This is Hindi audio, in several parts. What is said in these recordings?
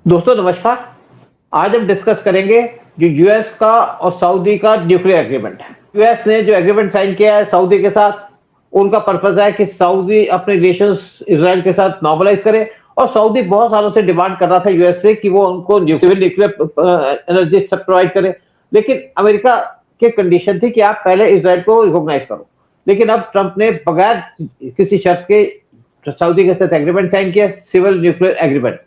दोस्तों नमस्कार। आज हम डिस्कस करेंगे जो यूएस का और सऊदी का न्यूक्लियर एग्रीमेंट है। यूएस ने जो एग्रीमेंट साइन किया है सऊदी के साथ, उनका पर्पस है कि सऊदी अपने रिलेशंस इजराइल के साथ नॉर्मलाइज करे। और सऊदी बहुत सालों से डिमांड कर रहा था यूएस से कि वो उनको न्यूक्लियर एनर्जी प्रोवाइड करे, लेकिन अमेरिका की कंडीशन थी कि आप पहले इजराइल को रिकॉग्नाइज करो। लेकिन अब ट्रंप ने बगैर किसी शर्त के सऊदी के साथ एग्रीमेंट साइन किया, सिविल न्यूक्लियर एग्रीमेंट।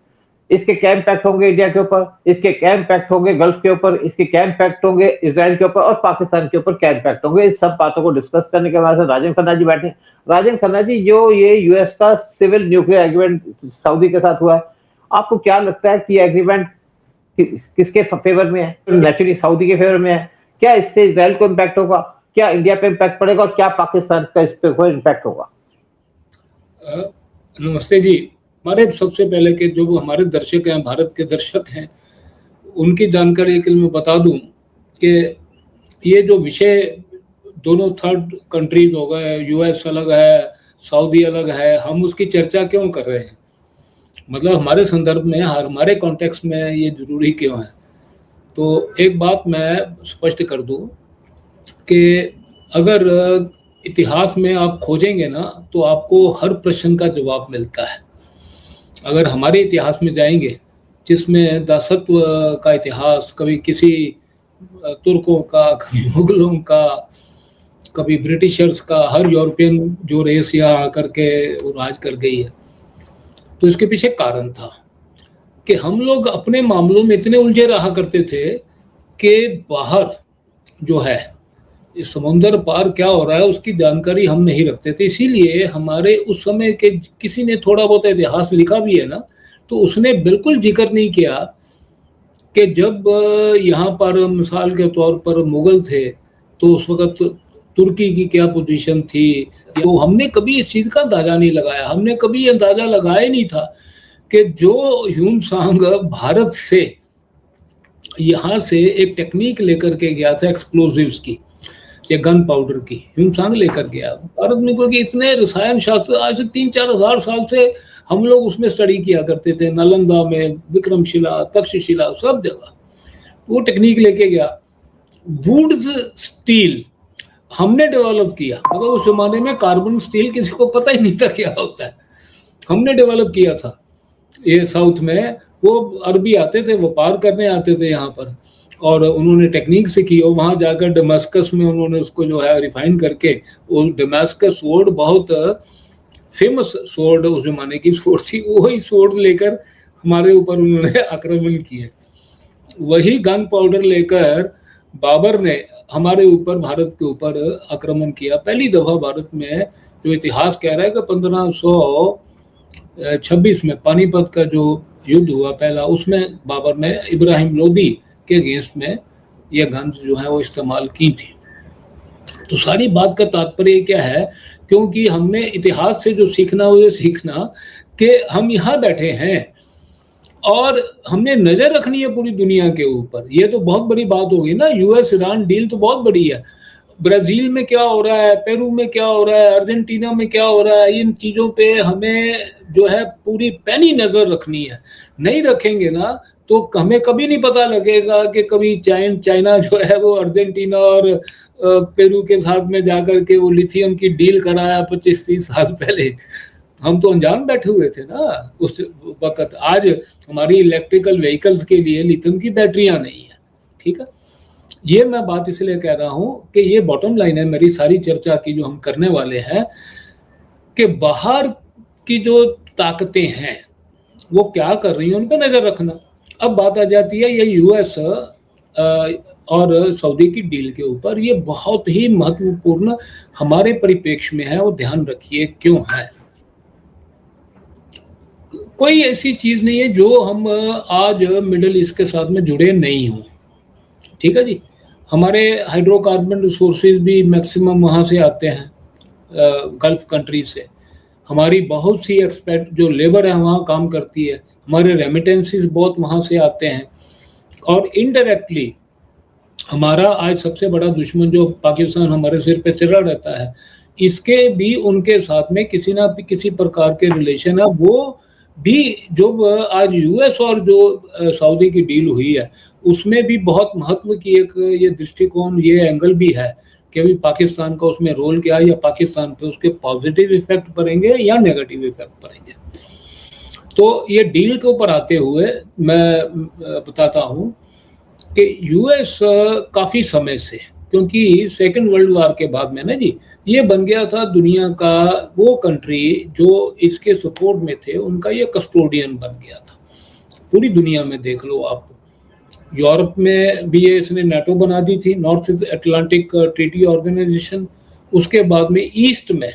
इसके क्या इम्पैक्ट होंगे इंडिया के ऊपर, इसके क्या इम्पैक्ट होंगे गल्फ के ऊपर, इसके क्या इम्पैक्ट होंगे इसराइल के ऊपर और पाकिस्तान के ऊपर क्या इम्पैक्ट होंगे, इस सब बातों को डिस्कस करने के बाद राजन खन्ना जी बैठे। राजन खन्ना जी, जो ये यूएस का सिविल न्यूक्लियर एग्रीमेंट सऊदी के साथ हुआ है, आपको क्या लगता है कि एग्रीमेंट किसके फेवर में है? नेचुरली सऊदी के फेवर में है। क्या इससे इसराइल को इम्पैक्ट होगा, क्या इंडिया पे इम्पैक्ट पड़ेगा और क्या पाकिस्तान का इस पे इम्पैक्ट होगा? नमस्ते जी। हमारे सबसे पहले के जो हमारे दर्शक हैं, भारत के दर्शक हैं, उनकी जानकारी के लिए मैं बता दूं कि ये जो विषय दोनों थर्ड कंट्रीज हो गए, यूएस अलग है, सऊदी अलग है, हम उसकी चर्चा क्यों कर रहे हैं? मतलब हमारे संदर्भ में, हमारे कॉन्टेक्स्ट में ये जरूरी क्यों है? तो एक बात मैं स्पष्ट कर दूं कि अगर इतिहास में आप खोजेंगे ना तो आपको हर प्रश्न का जवाब मिलता है। अगर हमारे इतिहास में जाएंगे, जिसमें दासत्व का इतिहास, कभी किसी तुर्कों का, कभी मुगलों का, कभी ब्रिटिशर्स का, हर यूरोपियन जो रेस यहाँ आकर के वो राज कर गई है, तो इसके पीछे कारण था कि हम लोग अपने मामलों में इतने उलझे रहा करते थे कि बाहर जो है इस समुंदर पार क्या हो रहा है उसकी जानकारी हम नहीं रखते थे। इसीलिए हमारे उस समय के किसी ने थोड़ा बहुत इतिहास लिखा भी है ना, तो उसने बिल्कुल जिक्र नहीं किया कि जब यहाँ पर मिसाल के तौर पर मुगल थे तो उस वक्त तुर्की की क्या पोजीशन थी। तो हमने कभी इस चीज़ का अंदाजा नहीं लगाया। हमने कभी ये अंदाजा लगाया नहीं था कि जो ह्यूम सांग भारत से यहाँ से एक टेक्निक लेकर के गया था एक्सप्लोजिव्स की या गन पाउडर की, ह्यूम लेकर गया भारत में, क्योंकि इतने रसायन शास्त्र आज से 3-4 हजार साल से हम लोग उसमें स्टडी किया करते थे, नालंदा में, विक्रमशिला, तक्षशिला, सब जगह वो टेक्निक लेके गया। वुड्स स्टील हमने डेवलप किया, मतलब उस जमाने में कार्बन स्टील किसी को पता ही नहीं था क्या होता है, हमने डेवलप किया था। ये साउथ में वो अरबी आते थे, व्यापार करने आते थे यहाँ पर, और उन्होंने टेक्निक सीखी और वहाँ जाकर डमास्कस में उन्होंने उसको जो है रिफाइन करके, वो डमास्कस स्वॉर्ड बहुत फेमस स्वॉर्ड उस जमाने की स्वॉर्ड थी, वही स्वॉर्ड लेकर हमारे ऊपर उन्होंने आक्रमण किए। वही गन पाउडर लेकर बाबर ने हमारे ऊपर, भारत के ऊपर आक्रमण किया। पहली दफा भारत में जो इतिहास कह रहा है कि 1526 में पानीपत का जो युद्ध हुआ पहला, उसमें बाबर ने इब्राहिम लोदी के अगेंस्ट में ये गन्स जो है वो इस्तेमाल की थी। तो सारी बात का तात्पर्य क्या है, क्योंकि हमने इतिहास से जो सीखना वो ये सीखना कि हम यहाँ बैठे हैं और हमने नजर रखनी है पूरी दुनिया के ऊपर। ये तो बहुत बड़ी बात होगी ना, यूएस ईरान डील तो बहुत बड़ी है। ब्राजील में क्या हो रहा है, पेरू में क्या हो रहा है, अर्जेंटीना में क्या हो रहा है, इन चीजों पे हमें जो है पूरी पैनी नजर रखनी है। नहीं रखेंगे ना तो हमें कभी नहीं पता लगेगा कि कभी चाइना जो है वो अर्जेंटीना और पेरू के साथ में जाकर के वो लिथियम की डील कराया 25-30 साल पहले। हम तो अनजान बैठे हुए थे ना उस वक्त। आज हमारी इलेक्ट्रिकल व्हीकल्स के लिए लिथियम की बैटरियां नहीं है, ठीक है। ये मैं बात इसलिए कह रहा हूं कि ये बॉटम लाइन है मेरी सारी चर्चा की जो हम करने वाले हैं, कि बाहर की जो ताकतें हैं वो क्या कर रही हैं उन पर नजर रखना। अब बात आ जाती है ये यूएस और सऊदी की डील के ऊपर। ये बहुत ही महत्वपूर्ण हमारे परिप्रेक्ष्य में है, वो ध्यान रखिए क्यों है। कोई ऐसी चीज नहीं है जो हम आज मिडिल ईस्ट के साथ में जुड़े नहीं हों, ठीक है जी। हमारे हाइड्रोकार्बन रिसोर्सेज भी मैक्सिमम वहाँ से आते हैं, गल्फ कंट्री से। हमारी बहुत सी एक्सपेक्ट जो लेबर है वहाँ काम करती है, हमारे रेमिटेंसेस बहुत वहाँ से आते हैं। और इनडायरेक्टली हमारा आज सबसे बड़ा दुश्मन जो पाकिस्तान हमारे सिर पे चढ़ा रहता है, इसके भी उनके साथ में किसी ना किसी प्रकार के रिलेशन है। वो भी जो आज यूएस और जो सऊदी की डील हुई है उसमें भी बहुत महत्व की एक ये दृष्टिकोण, ये एंगल भी है कि अभी पाकिस्तान का उसमें रोल क्या है, या पाकिस्तान पे उसके पॉजिटिव इफेक्ट पड़ेंगे या नेगेटिव इफेक्ट पड़ेंगे। तो ये डील के ऊपर आते हुए मैं बताता हूँ कि यूएस काफ़ी समय से, क्योंकि सेकेंड वर्ल्ड वार के बाद में ना जी, ये बन गया था दुनिया का वो कंट्री जो इसके सपोर्ट में थे, उनका ये कस्टोडियन बन गया था। पूरी दुनिया में देख लो आप, यूरोप में भी ये इसने नाटो बना दी थी, North East Atlantic Treaty Organisation. उसके बाद में ईस्ट में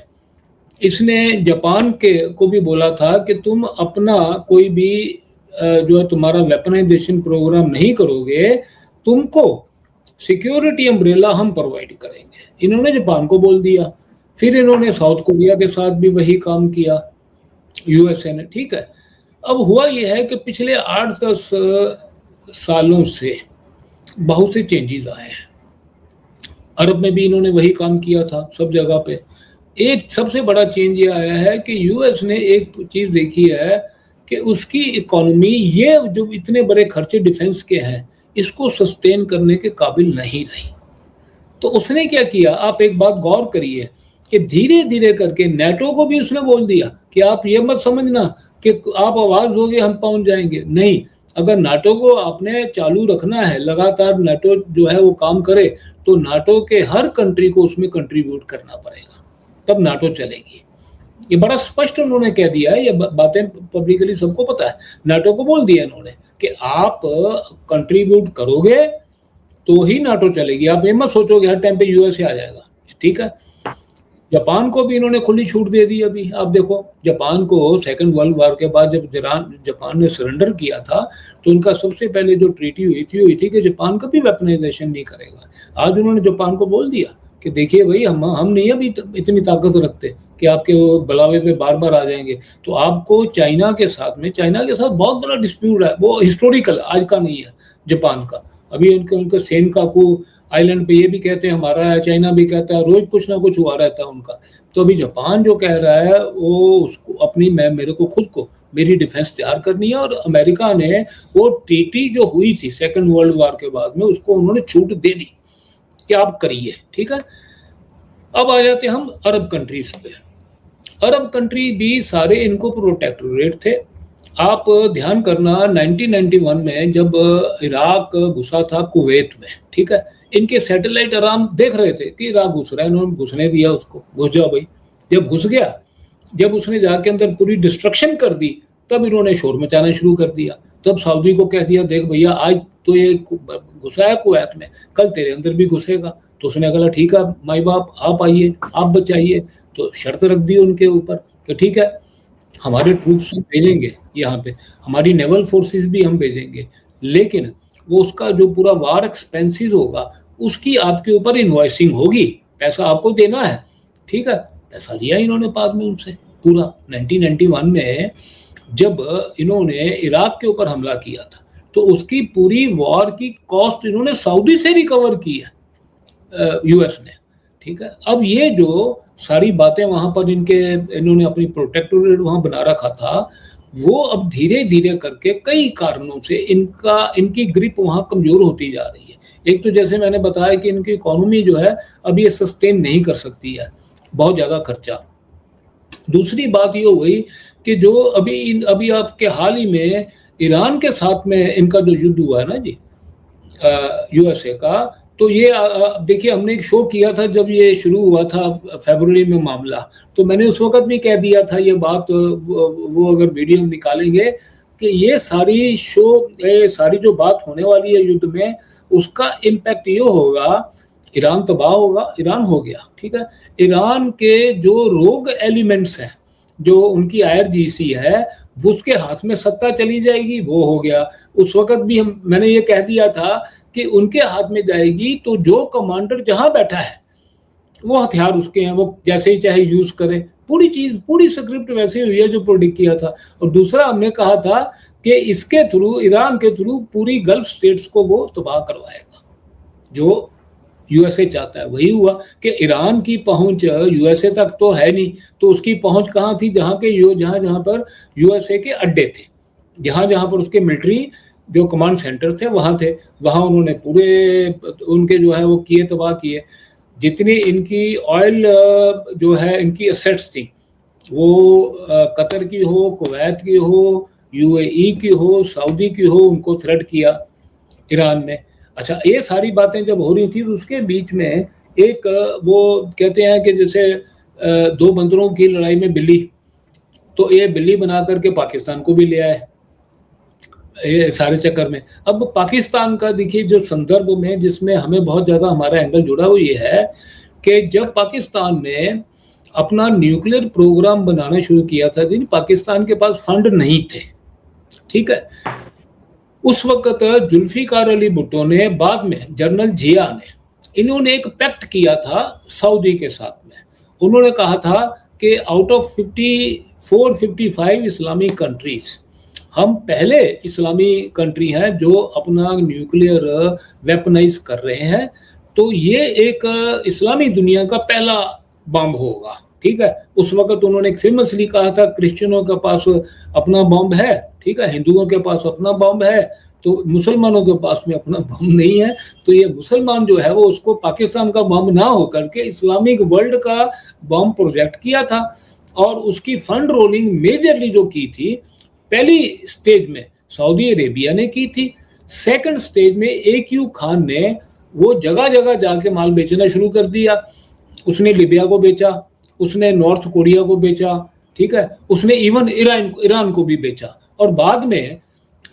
इसने जापान के को भी बोला था कि तुम अपना कोई भी जो है तुम्हारा वेपनाइजेशन प्रोग्राम नहीं करोगे, तुमको सिक्योरिटी अम्ब्रेला हम प्रोवाइड करेंगे। इन्होंने जापान को बोल दिया। फिर इन्होंने साउथ कोरिया के साथ भी वही काम किया यूएसए ने, ठीक है। अब हुआ यह है कि पिछले 8-10 सालों से बहुत से चेंजेस आए हैं। अरब में भी इन्होंने वही काम किया था सब जगह पे। एक सबसे बड़ा चेंज ये आया है कि यूएस ने एक चीज देखी है कि उसकी इकोनॉमी, ये जो इतने बड़े खर्चे डिफेंस के हैं, इसको सस्टेन करने के काबिल नहीं रही। तो उसने क्या किया, आप एक बात गौर करिए कि धीरे धीरे करके नेटो को भी उसने बोल दिया कि आप ये मत समझना कि आप आवाज दोगे हम पहुंच जाएंगे, नहीं। अगर नाटो को आपने चालू रखना है, लगातार नाटो जो है वो काम करे, तो नाटो के हर कंट्री को उसमें कंट्रीब्यूट करना पड़ेगा, तब नाटो चलेगी। ये बड़ा स्पष्ट उन्होंने कह दिया है, ये बातें पब्लिकली सबको पता है। नाटो को बोल दिया इन्होंने कि आप कंट्रीब्यूट करोगे तो ही नाटो चलेगी, आप ये मत सोचोगे हर टाइम पे यूएसए आ जाएगा, ठीक है। जापान को भी इन्होंने खुली छूट दे दी। अभी आप देखो, जापान को सेकंड वर्ल्ड वॉर के बाद जब जापान ने सरेंडर किया था, तो उनका सबसे पहले जो ट्रीटी हुई थी कि जापान कभी वेपनाइजेशन नहीं करेगा। आज उन्होंने जापान को बोल दिया कि देखिए भाई, हम नहीं अभी इतनी ताकत रखते कि आपके वो बुलावे पे बार बार आ जाएंगे। तो आपको चाइना के साथ बहुत बड़ा डिस्प्यूट है, वो हिस्टोरिकल, आज का नहीं है जापान का। अभी उनके सेनकाकू आइलैंड पे ये भी कहते हैं हमारा है, चाइना भी कहता है, रोज कुछ ना कुछ हुआ रहता है उनका। तो अभी जापान जो कह रहा है वो उसको अपनी, मेरे को खुद को मेरी डिफेंस तैयार करनी है। और अमेरिका ने वो ट्रीटी जो हुई थी सेकंड वर्ल्ड वॉर के बाद में, उसको उन्होंने छूट दे दी कि आप करिए, ठीक है। अब आ जाते हम अरब कंट्रीज पे। अरब कंट्री भी सारे इनको प्रोटेक्टोरेट थे। आप ध्यान करना, 1991 में जब इराक घुसा था कुवैत में, ठीक है, इनके सैटेलाइट आराम देख रहे थे कि इराक घुस रहा है, इन्होंने घुसने दिया उसको, घुस जाओ भाई। जब घुस गया, जब उसने जाके अंदर पूरी डिस्ट्रक्शन कर दी, तब इन्होंने शोर मचाना शुरू कर दिया। तब सऊदी को कह दिया, देख भैया, आज तो ये घुसा है कुवैत में, कल तेरे अंदर भी घुसेगा। तो उसने कहा ठीक है माई बाप, आप आइए, आप बचाइए। तो शर्त रख दी उनके ऊपर तो ठीक है, हमारे ट्रूप्स भेजेंगे यहाँ पे, हमारी नेवल फोर्सेस भी हम भेजेंगे, लेकिन वो उसका जो पूरा वार एक्सपेंसेस होगा उसकी आपके ऊपर इनवॉइसिंग होगी, पैसा आपको देना है, ठीक है। पैसा लिया इन्होंने बाद में उनसे पूरा। 1991 में जब इन्होंने इराक के ऊपर हमला किया था, तो उसकी पूरी वॉर की कॉस्ट इन्होंने सऊदी से रिकवर की है, यूएस ने, ठीक है। अब ये जो सारी बातें वहां पर इन्होंने अपनी प्रोटेक्टोरेट वहां बना रखा था, वो अब धीरे धीरे करके कई कारणों से इनकी ग्रिप वहां कमजोर होती जा रही है। एक तो जैसे मैंने बताया कि इनकी इकोनॉमी जो है अब ये सस्टेन नहीं कर सकती है, बहुत ज्यादा खर्चा। दूसरी बात ये हुई कि जो अभी आपके हाल ही में ईरान के साथ में इनका जो युद्ध हुआ है ना जी, यूएसए का, तो ये देखिए, हमने एक शो किया था जब ये शुरू हुआ था फरवरी में मामला, तो मैंने उस वक्त भी कह दिया था ये बात, वो अगर वीडियो निकालेंगे कि ये सारी जो बात होने वाली है युद्ध में, उसका इम्पैक्ट ये होगा, ईरान तबाह होगा। ईरान हो गया, ठीक है। ईरान के जो रोग एलिमेंट्स हैं, जो उनकी IRGC है, उसके हाथ में सत्ता चली जाएगी, वो हो गया। उस वक्त भी मैंने ये कह दिया था कि उनके हाथ में जाएगी तो जो कमांडर जहां बैठा है वो हथियार उसके हैं, वो जैसे ही चाहे यूज करे। पूरी स्क्रिप्ट वैसे हुई है जो प्रोडिक्ट किया था। और दूसरा हमने कहा था कि इसके थ्रू, ईरान के थ्रू पूरी गल्फ स्टेट्स को वो तबाह करवाएगा, जो यूएसए चाहता है। वही हुआ कि ईरान की पहुंच यूएसए तक तो है नहीं, तो उसकी पहुंच कहाँ थी, जहाँ पर यूएसए के अड्डे थे, जहाँ पर उसके मिलिट्री जो कमांड सेंटर थे वहाँ थे, वहाँ उन्होंने पूरे उनके जो है वो किए, तबाह किए। जितनी इनकी ऑयल जो है इनकी एसेट्स थी, वो कतर की हो, कुवैत की हो, यूएई की हो, सऊदी की हो, उनको थ्रेट किया ईरान ने। अच्छा, ये सारी बातें जब हो रही थी तो उसके बीच में एक वो कहते हैं कि जैसे दो बंदरों की लड़ाई में बिल्ली, तो ये बिल्ली बना करके पाकिस्तान को भी ले आए ये सारे चक्कर में। अब पाकिस्तान का देखिए जो संदर्भ में जिसमें हमें बहुत ज़्यादा हमारा एंगल जुड़ा हुआ ये है कि जब पाकिस्तान ने अपना न्यूक्लियर प्रोग्राम बनाना शुरू किया था, लेकिन पाकिस्तान के पास फंड नहीं थे, ठीक है। उस वक्त जुल्फिकार अली भुट्टो ने, बाद में जनरल जिया ने, इन्होंने एक पैक्ट किया था सऊदी के साथ में। उन्होंने कहा था कि आउट ऑफ 55 इस्लामिक कंट्रीज हम पहले इस्लामी कंट्री हैं जो अपना न्यूक्लियर वेपनाइज कर रहे हैं, तो ये एक इस्लामी दुनिया का पहला बम होगा, ठीक है। उस वक्त उन्होंने एक फेमसली कहा था क्रिश्चियनों के पास अपना बम है, ठीक है, हिंदुओं के पास अपना बम है, तो मुसलमानों के पास में अपना बम नहीं है, तो ये मुसलमान जो है वो उसको पाकिस्तान का बम ना हो करके इस्लामिक वर्ल्ड का बम प्रोजेक्ट किया था। और उसकी फंड रोलिंग मेजरली जो की थी, पहली स्टेज में सऊदी अरेबिया ने की थी, सेकंड स्टेज में AQ खान ने वो जगह जगह जाके माल बेचना शुरू कर दिया। उसने लीबिया को बेचा, उसने नॉर्थ कोरिया को बेचा, ठीक है, उसने इवन ईरान को भी बेचा। और बाद में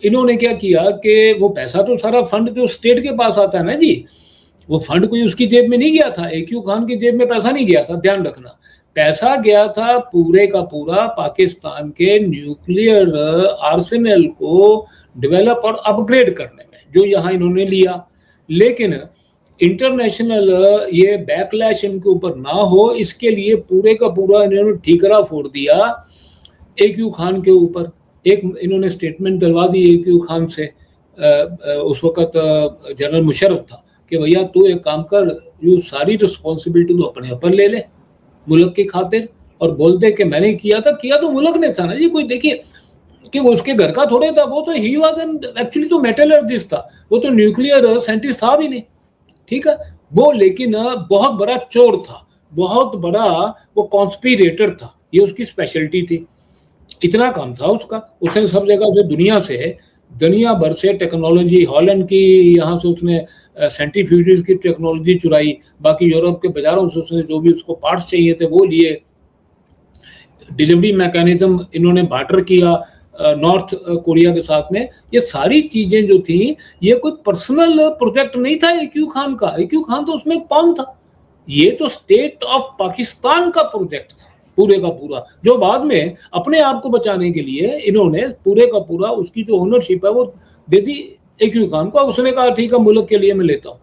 इन्होंने क्या किया कि वो पैसा तो सारा फंड जो स्टेट के पास आता है ना जी, वो फंड कोई उसकी जेब में नहीं गया था, AQ खान की जेब में पैसा नहीं गया था, ध्यान रखना। पैसा गया था पूरे का पूरा पाकिस्तान के न्यूक्लियर आर्सेनल को डेवलप और अपग्रेड करने में, जो यहाँ इन्होंने लिया। लेकिन इंटरनेशनल ये बैकलैश इनके ऊपर ना हो, इसके लिए पूरे का पूरा इन्होंने ठीकरा फोड़ दिया AQ खान के ऊपर। एक इन्होंने स्टेटमेंट दिलवा दी AQ खान से, उस वक्त जनरल मुशर्रफ था, कि भैया तू एक काम कर, यू सारी रिस्पॉन्सिबिलिटी तो अपने ऊपर ले ले मुल्क की खातिर, और बोल दे कि मैंने किया तो मुल्क ने था ना जी। कोई देखिए कि वो उसके घर का थोड़े था, वो तो ही वाज एक्चुअली तो मेटलर्जिस्ट था, वो तो न्यूक्लियर साइंटिस्ट था भी नहीं, ठीक है वो। लेकिन बहुत बड़ा चोर था, बहुत बड़ा वो कॉन्स्पिरेटर था, ये उसकी स्पेशलिटी थी। इतना काम था उसका, उसने सब जगह से दुनिया भर से टेक्नोलॉजी, हॉलैंड की यहाँ से उसने सेंट्रीफ्यूजेस की टेक्नोलॉजी चुराई, बाकी यूरोप के बाजारों से उसने जो भी उसको पार्ट्स चाहिए थे वो लिए। डिलीवरी मैकेनिज्म इन्होंने बार्टर किया नॉर्थ कोरिया के साथ में। ये सारी चीजें जो थी, ये कोई पर्सनल प्रोजेक्ट नहीं था AQ खान का, AQ खान तो उसमें कौन था, ये तो स्टेट ऑफ पाकिस्तान का प्रोजेक्ट था पूरे का पूरा, जो बाद में अपने आप को बचाने के लिए इन्होंने पूरे का पूरा उसकी जो ओनरशिप है वो दे दी AQ खान को। उसने कहा ठीक है मुल्क के लिए मैं लेता हूँ।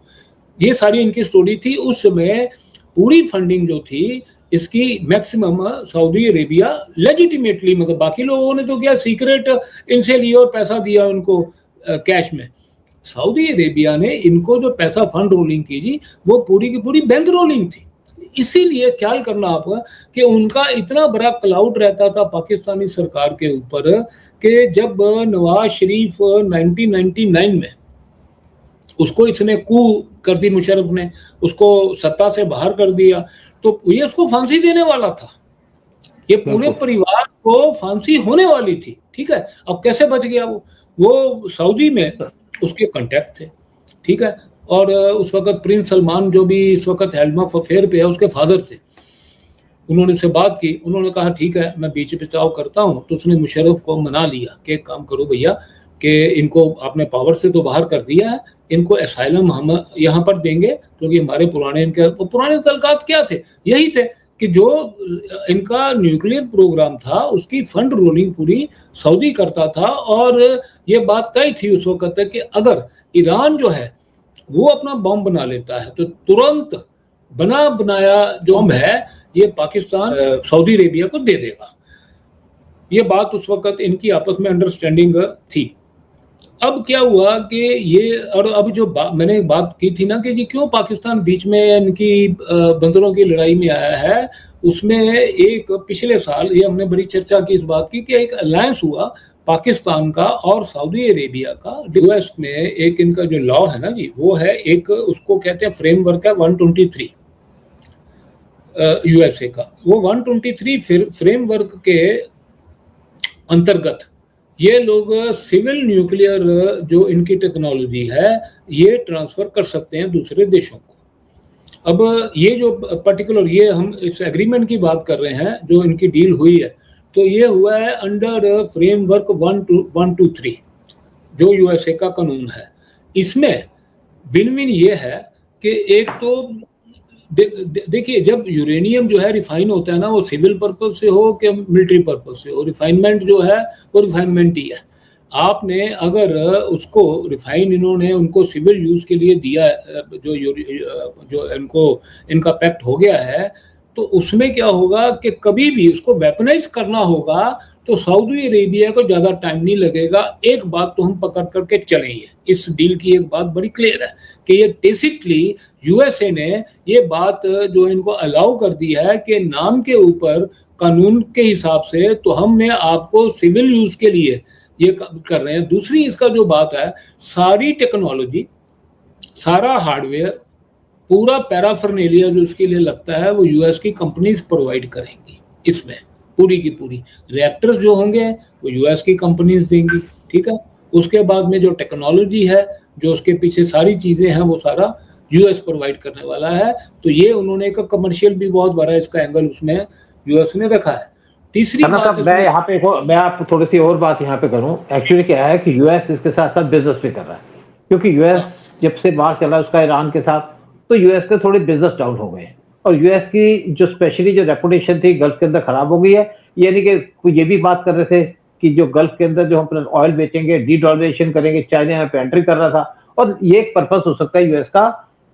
ये सारी इनकी स्टोरी थी। उस समय पूरी फंडिंग जो थी इसकी मैक्सिमम सऊदी अरेबिया लेजिटिमेटली, मतलब बाकी लोगों ने तो क्या सीक्रेट इनसे लिया और पैसा दिया उनको कैश में। सऊदी अरेबिया ने इनको जो पैसा फंड रोलिंग की जी, वो पूरी की पूरी बैंक रोलिंग थी। इसीलिए ख्याल करना आपका कि उनका इतना बड़ा क्लाउड रहता था पाकिस्तानी सरकार के ऊपर कि जब नवाज शरीफ 1999 में उसको इसने कू कर दी, मुशर्रफ ने उसको सत्ता से बाहर कर दिया, तो ये उसको फांसी देने वाला था, ये पूरे परिवार को फांसी होने वाली थी, ठीक है। अब कैसे बच गया वो सऊदी में उसके कांटेक्ट थे, ठीक है। और उस वक्त प्रिंस सलमान जो भी इस वक्त हेल्म ऑफ अफेयर पे है, उसके फादर थे, उन्होंने उससे बात की, उन्होंने कहा ठीक है मैं बीच बचाव करता हूँ। तो उसने मुशर्रफ को मना लिया कि एक काम करो भैया कि इनको आपने पावर से तो बाहर कर दिया है, इनको एसाइलम हम यहाँ पर देंगे, क्योंकि हमारे पुराने तलकात क्या थे, यही थे कि जो इनका न्यूक्लियर प्रोग्राम था उसकी फंड रोलिंग पूरी सऊदी करता था। और ये बात तय थी उस वक्त कि अगर ईरान जो है वो अपना बम बना लेता है तो तुरंत बनाया जो बम है ये पाकिस्तान सऊदी अरेबिया को दे देगा। ये बात उस वक्त इनकी आपस में अंडरस्टैंडिंग थी। अब क्या हुआ कि ये, और अब जो मैंने बात की थी ना कि जी क्यों पाकिस्तान बीच में इनकी बंदरों की लड़ाई में आया है, उसमें एक पिछले साल ये हमने बड़ी चर्चा की इस बात की कि एक अलायंस हुआ पाकिस्तान का और सऊदी अरेबिया का। यूएस में एक इनका जो लॉ है ना जी, वो है एक, उसको कहते हैं फ्रेमवर्क है 123 यूएसए का। वो 123 फ्रेमवर्क के अंतर्गत ये लोग सिविल न्यूक्लियर जो इनकी टेक्नोलॉजी है ये ट्रांसफर कर सकते हैं दूसरे देशों को। अब ये जो पर्टिकुलर, ये हम इस एग्रीमेंट की बात कर रहे हैं जो इनकी डील हुई है, तो ये हुआ है अंडर फ्रेमवर्क 123 जो यूएसए का कानून है। इसमें विन विन ये है कि एक तो देखिए, जब यूरेनियम जो है रिफाइन होता है ना, वो सिविल पर्पज से हो कि मिलिट्री पर्पज से हो, रिफाइनमेंट जो है वो रिफाइनमेंट ही है। आपने अगर उसको रिफाइन, इन्होंने उनको सिविल यूज के लिए दिया, जो इनका पैक्ट हो गया है, तो उसमें क्या होगा कि कभी भी उसको वेपनाइज करना होगा तो सऊदी अरेबिया को ज्यादा टाइम नहीं लगेगा। एक बात तो हम पकड़ करके चलेंगे, इस डील की एक बात बड़ी क्लियर है कि ये बेसिकली यूएसए ने ये बात जो इनको अलाउ कर दी है कि नाम के ऊपर कानून के हिसाब से तो हमने आपको सिविल यूज के लिए ये कर रहे हैं। दूसरी इसका जो बात है, सारी टेक्नोलॉजी, सारा हार्डवेयर, पूरा पैराफर्नेलिया जो इसके लिए लगता है वो यूएस की कंपनीज प्रोवाइड करेंगी। इसमें पूरी की पूरी रिएक्टर्स जो होंगे वो यूएस की कंपनीज देंगी, ठीक है। उसके बाद में जो टेक्नोलॉजी है, जो उसके पीछे सारी चीजें हैं, वो सारा यूएस प्रोवाइड करने वाला है। तो ये उन्होंने एक कमर्शियल भी बहुत बड़ा इसका एंगल उसमें यूएस ने रखा है। तीसरी बात, मैं यहाँ पे मैं आपको थोड़ी सी और बात यहाँ पे करूँ। एक्चुअली क्या है कि यूएस इसके साथ साथ बिजनेस भी कर रहा है, क्योंकि यूएस जब से बाहर चला उसका ईरान के साथ, तो यूएस के थोड़े बिजनेस डाउन हो गए हैं। और यूएस की जो स्पेशली जो रेपुटेशन थी गल्फ के अंदर खराब हो गई है। यानी कि ये भी बात कर रहे थे कि जो गल्फ के अंदर जो हम ऑयल बेचेंगे, डी डॉलरेशन करेंगे, चाइना यहाँ पे एंट्री कर रहा था। और ये एक पर्पस हो सकता है यूएस का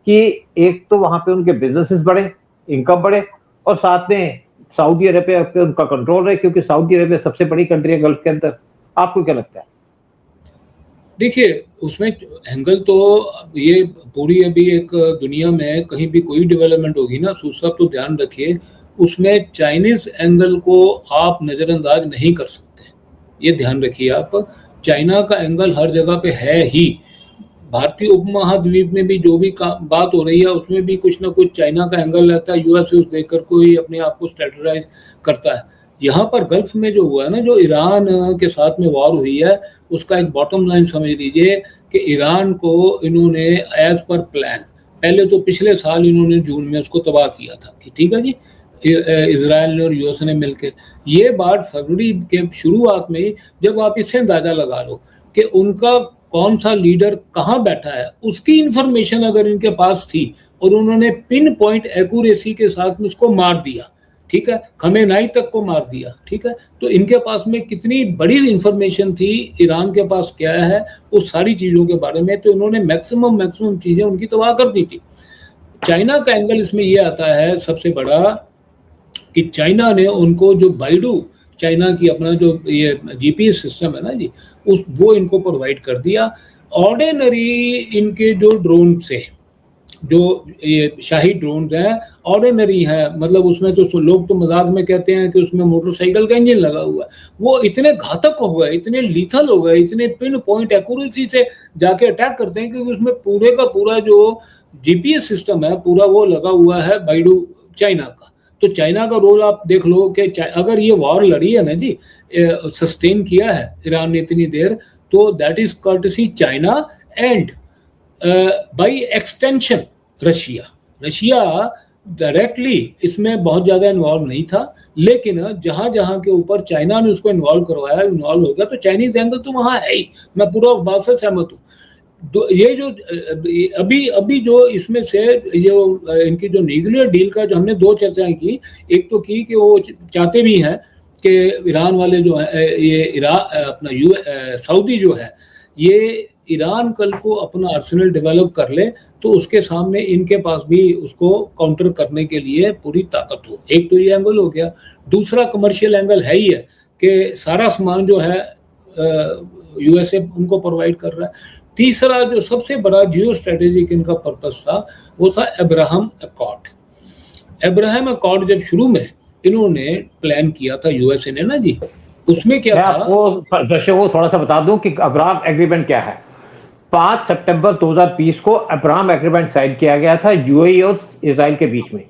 कि एक तो वहां पे उनके बिजनेसेस बढ़े, इनकम बढ़े, और साथ में सऊदी अरेबिया पे उनका कंट्रोल है, क्योंकि सऊदी अरेबिया सबसे बड़ी कंट्री है गल्फ के अंदर। आपको क्या लगता है? देखिए, उसमें एंगल तो ये पूरी अभी एक दुनिया में कहीं भी कोई डेवलपमेंट होगी ना, दूसरा तो ध्यान रखिए उसमें चाइनीज एंगल को आप नज़रअंदाज नहीं कर सकते। ये ध्यान रखिए आप, चाइना का एंगल हर जगह पे है ही। भारतीय उपमहाद्वीप में भी जो भी बात हो रही है उसमें भी कुछ ना कुछ चाइना का एंगल रहता है। यूएस उस देखकर कोई अपने आप को स्ट्रेटजाइज करता है। यहाँ पर गल्फ में जो हुआ है ना, जो ईरान के साथ में वॉर हुई है, उसका एक बॉटम लाइन समझ लीजिए कि ईरान को इन्होंने एज पर प्लान, पहले तो पिछले साल इन्होंने जून में उसको तबाह किया था कि ठीक है जी, इजराइल ने और यूएस ने मिलकर। ये बात फरवरी के शुरुआत में, जब आप इससे अंदाजा लगा लो कि उनका कौन सा लीडर कहाँ बैठा है, उसकी इंफॉर्मेशन अगर इनके पास थी और उन्होंने पिन पॉइंट एक्यूरेसी के साथ में उसको मार दिया, ठीक है, खमेनाई तक को मार दिया, ठीक है, तो इनके पास में कितनी बड़ी इंफॉर्मेशन थी, ईरान के पास क्या है, उस सारी चीज़ों के बारे में, तो इन्होंने मैक्सिमम चीज़ें उनकी तबाह कर दी थी। चाइना का एंगल इसमें यह आता है सबसे बड़ा कि चाइना ने उनको जो बाइडू, चाइना की अपना जो ये जीपीएस सिस्टम है ना जी, वो इनको प्रोवाइड कर दिया। ऑर्डिनरी इनके जो ड्रोन से, जो ये शाही ड्रोन हैं, ऑर्डिनरी है, मतलब उसमें तो लोग तो मजाक में कहते हैं कि उसमें मोटरसाइकिल का इंजन लगा हुआ है। वो इतने घातक हो गए, इतने लीथल हो गए, इतने पिन पॉइंट एक्यूरेसी से जाके अटैक करते हैं, क्योंकि उसमें पूरे का पूरा जो जीपीएस सिस्टम है पूरा वो लगा हुआ है बाइडू चाइना का। तो चाइना का रोल आप देख लो कि अगर ये वॉर लड़ी है ना जी, सस्टेन किया है ईरान ने इतनी देर, तो that is courtesy China and by extension Russia directly इसमें बहुत ज़्यादा इन्वॉल्व नहीं था, लेकिन जहां जहां के ऊपर चाइना ने उसको इन्वॉल्व करवाया, इन्वॉल्व हो गया, तो चाइनीज एंगल तो वहां है ही। मैं पूरा बात से सहमत हूँ। ये जो अभी जो इसमें से जो इनकी जो न्यूक्लियर डील का जो हमने दो चर्चाएं की, एक तो की कि वो चाहते भी हैं कि ईरान वाले जो है, ये अपना सऊदी जो है, ये ईरान कल को अपना आर्सेनल डेवलप कर ले तो उसके सामने इनके पास भी उसको काउंटर करने के लिए पूरी ताकत हो। एक तो ये एंगल हो गया। दूसरा कमर्शियल एंगल है ही है कि सारा सामान जो है यूएसए उनको प्रोवाइड कर रहा है। तीसरा जो सबसे बड़ा जियो स्ट्रेटेजिक इनका पर्पस था वो था अब्राहम अकॉर्ड। अब्राहम अकॉर्ड जब शुरू में इन्होंने प्लान किया था यूएसए ने ना जी, उसमें क्या मैं था, आपको दर्शकों को थोड़ा सा बता दूं कि अब्राहम एग्रीमेंट क्या है। 5 सितंबर 2020 को अब्राहम एग्रीमेंट साइन किया गया था यूएई और इजराइल के बीच में,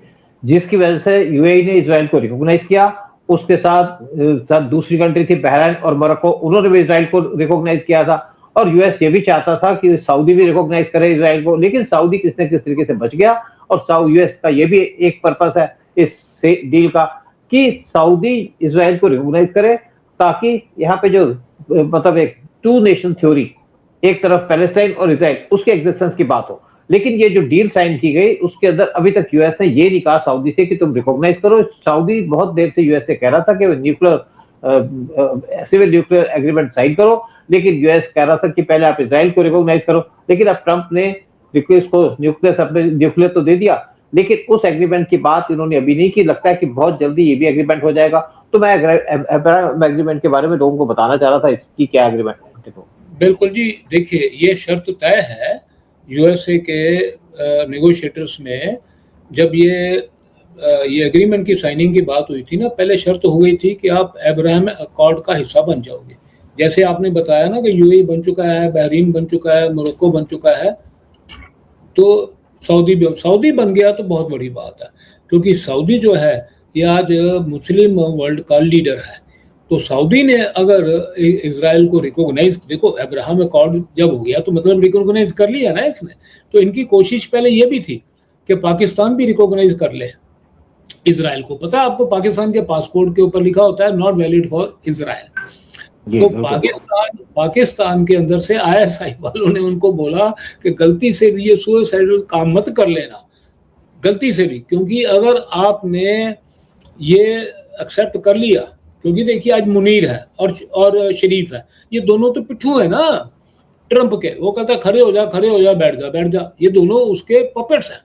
जिसकी वजह से यूएई ने इजराइल को रिकॉग्नाइज किया। उसके साथ दूसरी कंट्री थी बहरीन और मोरक्को, उन्होंने भी इजराइल को रिकॉग्नाइज किया था। और यूएस ये भी चाहता था कि सऊदी भी रिकॉग्नाइज करे इजराइल को, लेकिन सऊदी किस न किस तरीके से बच गया। और यूएस का ये भी एक पर्पस है इस डील का कि सऊदी इजराइल को रिकॉग्नाइज करे, ताकि यहाँ पे जो मतलब एक टू नेशन थ्योरी, एक तरफ पैलेस्टाइन और इजराइल, उसके एग्जिस्टेंस की बात हो। लेकिन ये जो डील साइन की गई उसके अंदर अभी तक यूएस ने ये नहीं कहा सऊदी से कि तुम रिकॉग्नाइज करो। सऊदी बहुत देर से यूएस से कह रहा था कि nuclear civil nuclear agreement sign करो, लेकिन यूएस कह रहा था कि पहले आप इजराइल को रिकॉग्नाइज करो। लेकिन अब ट्रंप ने इसको न्यूक्लियर तो दे दिया, लेकिन उस एग्रीमेंट की बात इन्होंने अभी नहीं की। लगता है कि बहुत जल्दी ये भी एग्रीमेंट हो जाएगा। तो मैं एग्रीमेंट के बारे में लोगों को बताना चाह रहा था इसकी क्या एग्रीमेंट है। बिल्कुल जी, देखिए ये शर्त तय है यूएसए के नेगोशिएटर्स में। जब ये एग्रीमेंट की साइनिंग की बात हुई थी ना, पहले शर्त हो गई थी कि आप अब्राहम अकॉर्ड का हिस्सा बन जाओगे। जैसे आपने बताया ना कि यूएई बन चुका है, बहरीन बन चुका है, मोरक्को बन चुका है, तो सऊदी बन गया तो बहुत बड़ी बात है, क्योंकि सऊदी जो है ये आज मुस्लिम वर्ल्ड का लीडर है। तो सऊदी ने अगर इजराइल को रिकॉग्नाइज, देखो अब्राहम अकॉर्ड जब हो गया तो मतलब रिकॉग्नाइज कर लिया ना इसने। तो इनकी कोशिश पहले ये भी थी कि पाकिस्तान भी रिकॉग्नाइज कर ले इजराइल को। पता है आपको, पाकिस्तान के पासपोर्ट के ऊपर लिखा होता है नॉट वैलिड फॉर इजराइल। तो पाकिस्तान के अंदर से आईएसआई वालों ने उनको बोला कि गलती से भी ये सुसाइडल काम मत कर लेना, गलती से भी, क्योंकि अगर आपने ये एक्सेप्ट कर लिया, क्योंकि देखिए आज मुनीर है और शरीफ है, ये दोनों तो पिट्ठू है ना ट्रंप के। वो कहता है खड़े हो जा, बैठ जा, ये दोनों उसके पपेट्स हैं।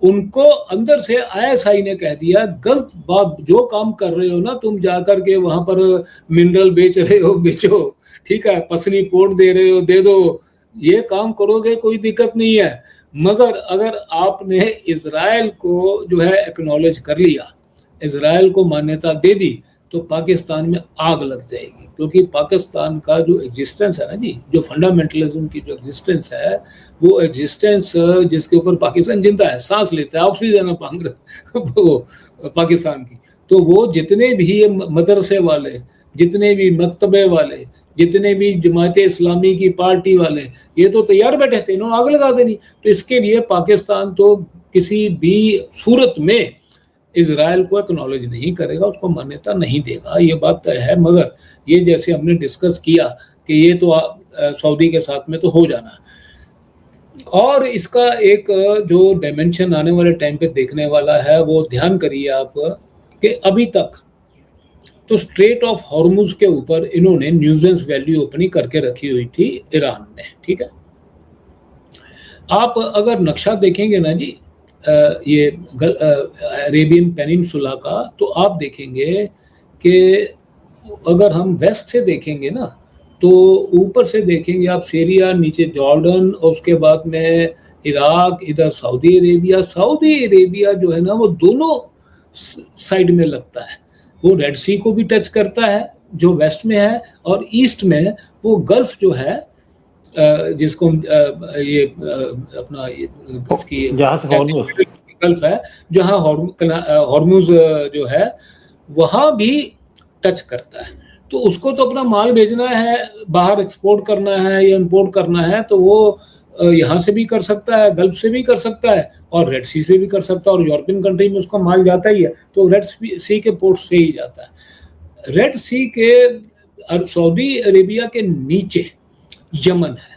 उनको अंदर से आईएसआई ने कह दिया गलत बात, जो काम कर रहे हो ना तुम, जाकर के वहां पर मिनरल बेच रहे हो बेचो, ठीक है, पसली पोर्ट दे रहे हो दे दो, ये काम करोगे कोई दिक्कत नहीं है। मगर अगर आपने इजराइल को जो है एक्नॉलेज कर लिया, इजराइल को मान्यता दे दी, तो पाकिस्तान में आग लग जाएगी। क्योंकि पाकिस्तान का जो एग्जिस्टेंस है ना जी, जो फंडामेंटलिज्म की जो एग्जिस्टेंस है, वो एग्जिस्टेंस जिसके ऊपर पाकिस्तान जिंदा है, सांस लेता है, ऑक्सीजन मांग रहा वो पाकिस्तान की। तो वो जितने भी मदरसे वाले, जितने भी मकतबे वाले, जितने भी जमात इस्लामी की पार्टी वाले, ये तो तैयार बैठे थे, इन्होंने आग लगा देनी। तो इसके लिए पाकिस्तान तो किसी भी सूरत में इजराइल को एक्नॉलेज नहीं करेगा, उसको मान्यता नहीं देगा, ये बात तय है। मगर ये जैसे हमने डिस्कस किया कि ये तो सऊदी के साथ में तो हो जाना है। और इसका एक जो डायमेंशन आने वाले टाइम पे देखने वाला है, वो ध्यान करिए आप कि अभी तक तो स्ट्रेट ऑफ हॉर्मुज के ऊपर इन्होंने न्यूजेंस वैल्यू ओपनिंग करके रखी हुई थी ईरान ने, ठीक है। आप अगर नक्शा देखेंगे ना जी ये अरेबियन पेनिनसुला का, तो आप देखेंगे कि अगर हम वेस्ट से देखेंगे ना, तो ऊपर से देखेंगे आप सीरिया, नीचे जॉर्डन, और उसके बाद में इराक, इधर सऊदी अरेबिया जो है ना, वो दोनों साइड में लगता है। वो रेड सी को भी टच करता है जो वेस्ट में है, और ईस्ट में वो गल्फ जो है जिसको ये अपना इसकी गल्फ है, जहाँ हॉर्मुज जो है वहाँ भी टच करता है। तो उसको तो अपना माल भेजना है, बाहर एक्सपोर्ट करना है या इंपोर्ट करना है, तो वो यहाँ से भी कर सकता है, गल्फ से भी कर सकता है, और रेड सी से भी कर सकता है, और यूरोपियन कंट्री में उसका माल जाता ही है, तो रेड सी के पोर्ट से ही जाता है। रेड सी के सऊदी अरेबिया के नीचे यमन है।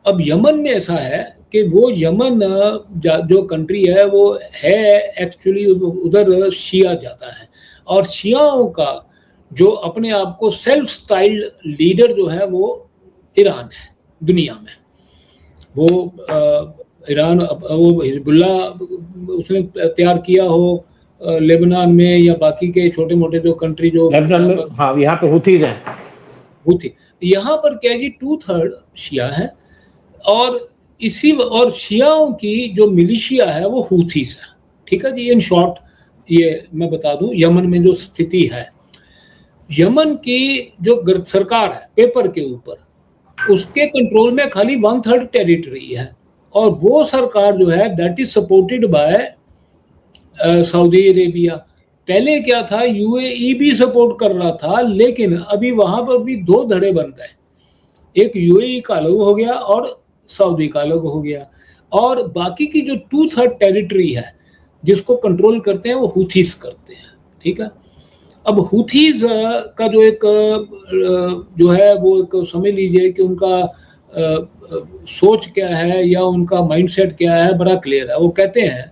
अब यमन में ऐसा है कि वो यमन जो कंट्री है वो है एक्चुअली उधर शिया जाता है, और शियाओं का जो अपने आप को सेल्फ स्टाइल्ड लीडर जो है वो ईरान है दुनिया में। वो ईरान, वो हिजबुल्ला उसने तैयार किया हो लेबनान में, या बाकी के छोटे मोटे जो कंट्री जो लेबनान में, हाँ यहाँ पे हुथीज हैं, हूथी। यहाँ पर क्या है जी, 2/3 शिया है और शियाओं की जो मिलिशिया है वो हूथीस है। ठीक है जी, इन शॉर्ट ये मैं बता दूं यमन में जो स्थिति है, यमन की जो सरकार है पेपर के ऊपर, उसके कंट्रोल में खाली 1/3 टेरिटरी है और वो सरकार जो है that is supported by Saudi Arabia. पहले क्या था, यूएई भी सपोर्ट कर रहा था, लेकिन अभी वहां पर भी दो धड़े बन गए, एक यूएई का अलग हो गया और सऊदी का अलग हो गया, और बाकी की जो 2/3 टेरिटरी है जिसको कंट्रोल करते हैं वो हूथीस करते हैं। ठीक है, अब हूथीज का जो एक जो है वो एक समझ लीजिए कि उनका सोच क्या है या उनका माइंडसेट क्या है, बड़ा क्लियर है। वो कहते हैं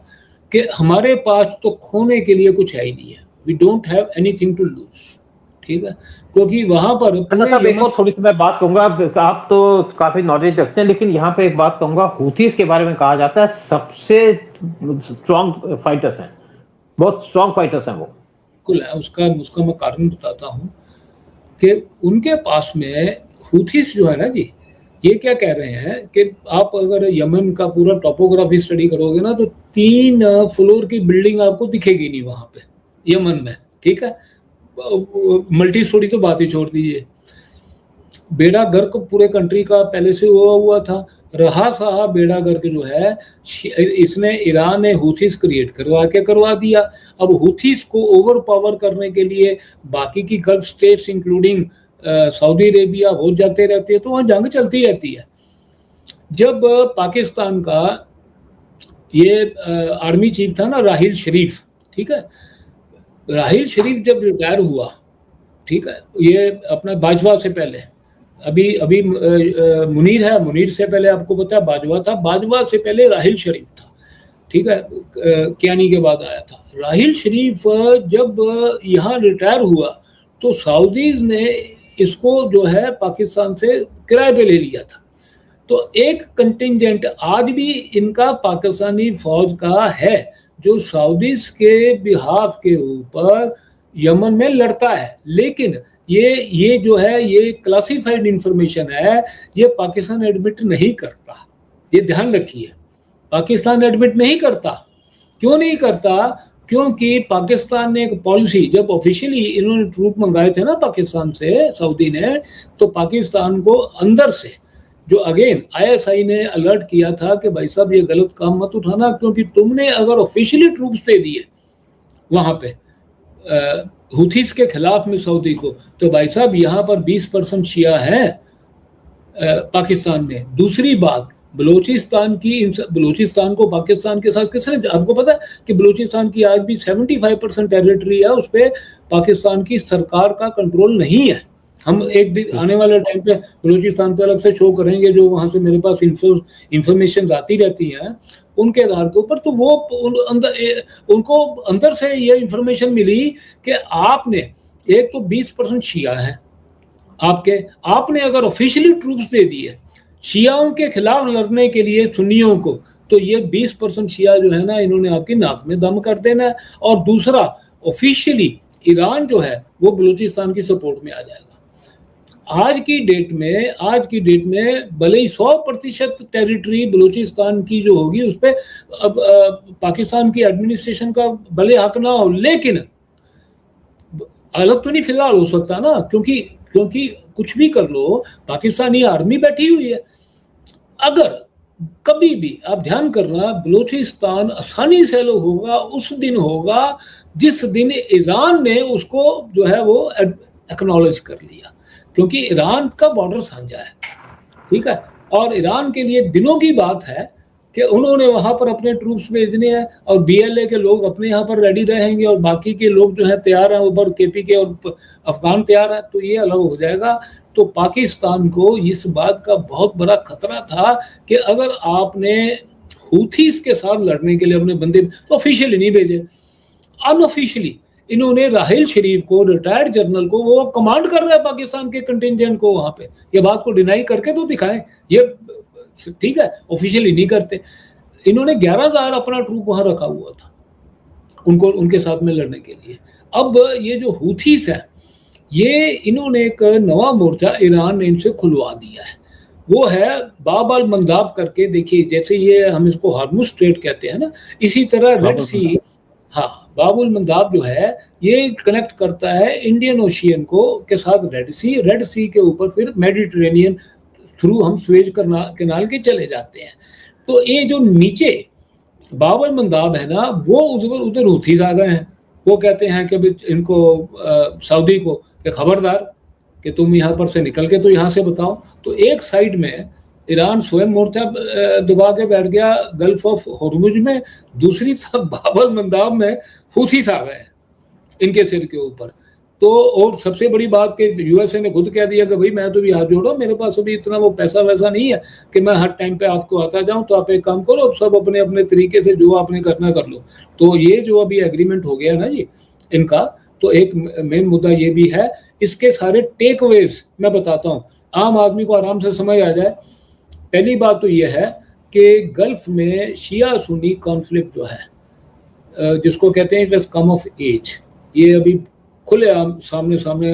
कि हमारे पास तो खोने के लिए कुछ है ही नहीं है, we don't have anything to lose. ठीक है, क्योंकि वहां पर साहब एक और थोड़ी सी मैं बात कहूंगा, आप तो काफी नॉलेज रखते हैं, लेकिन यहाँ पे एक बात कहूंगा, हूथीज के बारे में कहा जाता है सबसे स्ट्रॉन्ग फाइटर्स हैं, बहुत स्ट्रॉन्ग फाइटर्स हैं वो। बिल्कुल है, उसका मैं कारण बताता हूँ कि उनके पास में हूथीस जो है ना जी, ये क्या कह रहे हैं कि आप अगर यमन का पूरा टोपोग्राफी स्टडी करोगे ना तो 3 फ्लोर की बिल्डिंग आपको दिखेगी नहीं वहां पे यमन में। ठीक है, मल्टी स्टोरी तो बात ही छोड़ दीजिए, बेड़ा गर्क पूरे कंट्री का पहले से हुआ था। रहा सहा बेड़ा गर्क जो है इसने ईरान ने हूथीस क्रिएट करवा दिया। अब हूथीस को ओवर पावर करने के लिए बाकी की gulf states including Saudi Arabia हो जाते रहते हैं, तो वहाँ जंग चलती रहती है। जब पाकिस्तान का ये आर्मी चीफ था ना राहिल शरीफ, ठीक है, राहिल शरीफ जब रिटायर हुआ, ठीक है, ये अपना बाजवा से पहले, अभी मुनीर है, मुनीर से पहले आपको पता है बाजवा था, बाजवा से पहले राहिल शरीफ था। ठीक है, कियानी के बाद आया था राहिल शरीफ। जब यहाँ रिटायर हुआ तो सऊदीज ने इसको जो है पाकिस्तान से किराए पे ले लिया था। तो एक कंटिंजेंट आज भी इनका पाकिस्तानी फौज का है जो सऊदीज के बिहाफ के ऊपर यमन में लड़ता है, लेकिन ये जो है ये क्लासिफाइड इंफॉर्मेशन है, ये पाकिस्तान एडमिट नहीं करता। ये ध्यान रखिए, पाकिस्तान एडमिट नहीं करता। क्यों नहीं करता? क्योंकि पाकिस्तान ने एक पॉलिसी, जब ऑफिशियली इन्होंने ट्रूप मंगाए थे ना पाकिस्तान से सऊदी ने, तो पाकिस्तान को अंदर से जो अगेन आईएसआई ने अलर्ट किया था कि भाई साहब ये गलत काम मत उठाना, क्योंकि तुमने अगर ऑफिशियली ट्रूप्स दे दिए वहां पे हुथीस के खिलाफ में सऊदी को, तो भाई साहब यहाँ पर 20% शिया हैं पाकिस्तान में। दूसरी बात, बलूचिस्तान को पाकिस्तान के साथ किसने, आपको पता है कि बलूचिस्तान की आज भी 75% टेरिटरी है, उस पर पाकिस्तान की सरकार का कंट्रोल नहीं है। हम एक दिन आने वाले टाइम पे बलूचिस्तान पे अलग से शो करेंगे, जो वहां से मेरे पास इंफॉर्मेशन आती रहती है उनके आधार के ऊपर। तो वो उनको अंदर से ये इंफॉर्मेशन मिली कि आपने एक तो 20% शिया है आपने अगर ऑफिशियली ट्रूप्स दे दिए शियाओं के खिलाफ लड़ने के लिए सुन्नियों को, तो ये 20% शिया जो है ना, इन्होंने आपकी नाक में दम कर देना है। और दूसरा, ऑफिशियली ईरान जो है वो बलूचिस्तान की सपोर्ट में आ जाएगा। आज की डेट में भले ही 100% टेरिटरी बलूचिस्तान की जो होगी उस पर अब पाकिस्तान की एडमिनिस्ट्रेशन का भले हक ना हो, लेकिन अलग तो नहीं फिलहाल हो सकता ना, क्योंकि कुछ भी कर लो, पाकिस्तानी आर्मी बैठी हुई है। अगर कभी भी आप ध्यान करना, बलूचिस्तान आसानी से अलग होगा उस दिन होगा जिस दिन ईरान ने उसको जो है वो एक्नॉलेज कर लिया, क्योंकि ईरान का बॉर्डर साझा है। ठीक है, और ईरान के लिए दिनों की बात है कि उन्होंने वहां पर अपने ट्रूप्स भेजने हैं और बीएलए के लोग अपने यहाँ पर रेडी रहेंगे और बाकी के लोग जो है तैयार हैं, ऊपर केपी के और अफगान तैयार हैं, तो ये अलग हो जाएगा। तो पाकिस्तान को इस बात का बहुत बड़ा खतरा था कि अगर आपने हूथीस के साथ लड़ने के लिए अपने बंदे तो ऑफिशियली नहीं भेजे, अनऑफिशियली इन्होंने राहिल शरीफ को, रिटायर्ड जनरल को, वो कमांड कर रहा है पाकिस्तान के कंटिंजेंट को वहां पे, ये बात को डिनाई करके तो दिखाएं। ये ठीक है, ऑफिशियली नहीं करते। इन्होंने 11,000 अपना ट्रूप वहां रखा हुआ था उनके साथ में लड़ने के लिए। अब ये जो हूथीस है ये इन्होंने एक नवा मोर्चा ईरान ने इनसे खुलवा दिया है, वो है बाब अल मंदाब करके। देखिए जैसे ये हम इसको हार्मुज स्ट्रेट कहते हैं ना, इसी तरह रेड सी, हाँ बाब अल मंदाब जो है ये कनेक्ट करता है इंडियन ओशियन को के साथ रेड सी के ऊपर फिर मेडिटेरेनियन थ्रू हम स्वेज कैनाल के चले जाते हैं। तो ये जो नीचे बाब अल मंदाब है ना, वो उधर हूथीज आ गए हैं। वो कहते हैं कि इनको सऊदी को कि खबरदार कि तुम यहाँ पर से निकल के तो यहाँ से बताओ। तो एक साइड में ईरान स्वयं मोर्चा दबा के बैठ गया गल्फ ऑफ हॉर्मुज में, दूसरी तरफ बाब अल मंदाब में हूथीज आ गए इनके सिर के ऊपर। तो और सबसे बड़ी बात कि यूएसए ने खुद कह दिया कि भाई मैं तो भी हाथ जोड़ो, मेरे पास अभी इतना वो पैसा वैसा नहीं है कि मैं हर टाइम पे आपको आता जाऊं, तो आप एक काम करो, सब अपने अपने तरीके से जो आपने करना कर लो। तो ये जो अभी एग्रीमेंट हो गया ना जी इनका, तो एक मेन मुद्दा ये भी है। इसके सारे टेक अवेज मैं बताता हूँ, आम आदमी को आराम से समझ आ जाए। पहली बात तो ये है कि गल्फ में शिया सुन्नी कॉन्फ्लिक्ट जो है, जिसको कहते हैं it has come of age, ये अभी खुले सामने सामने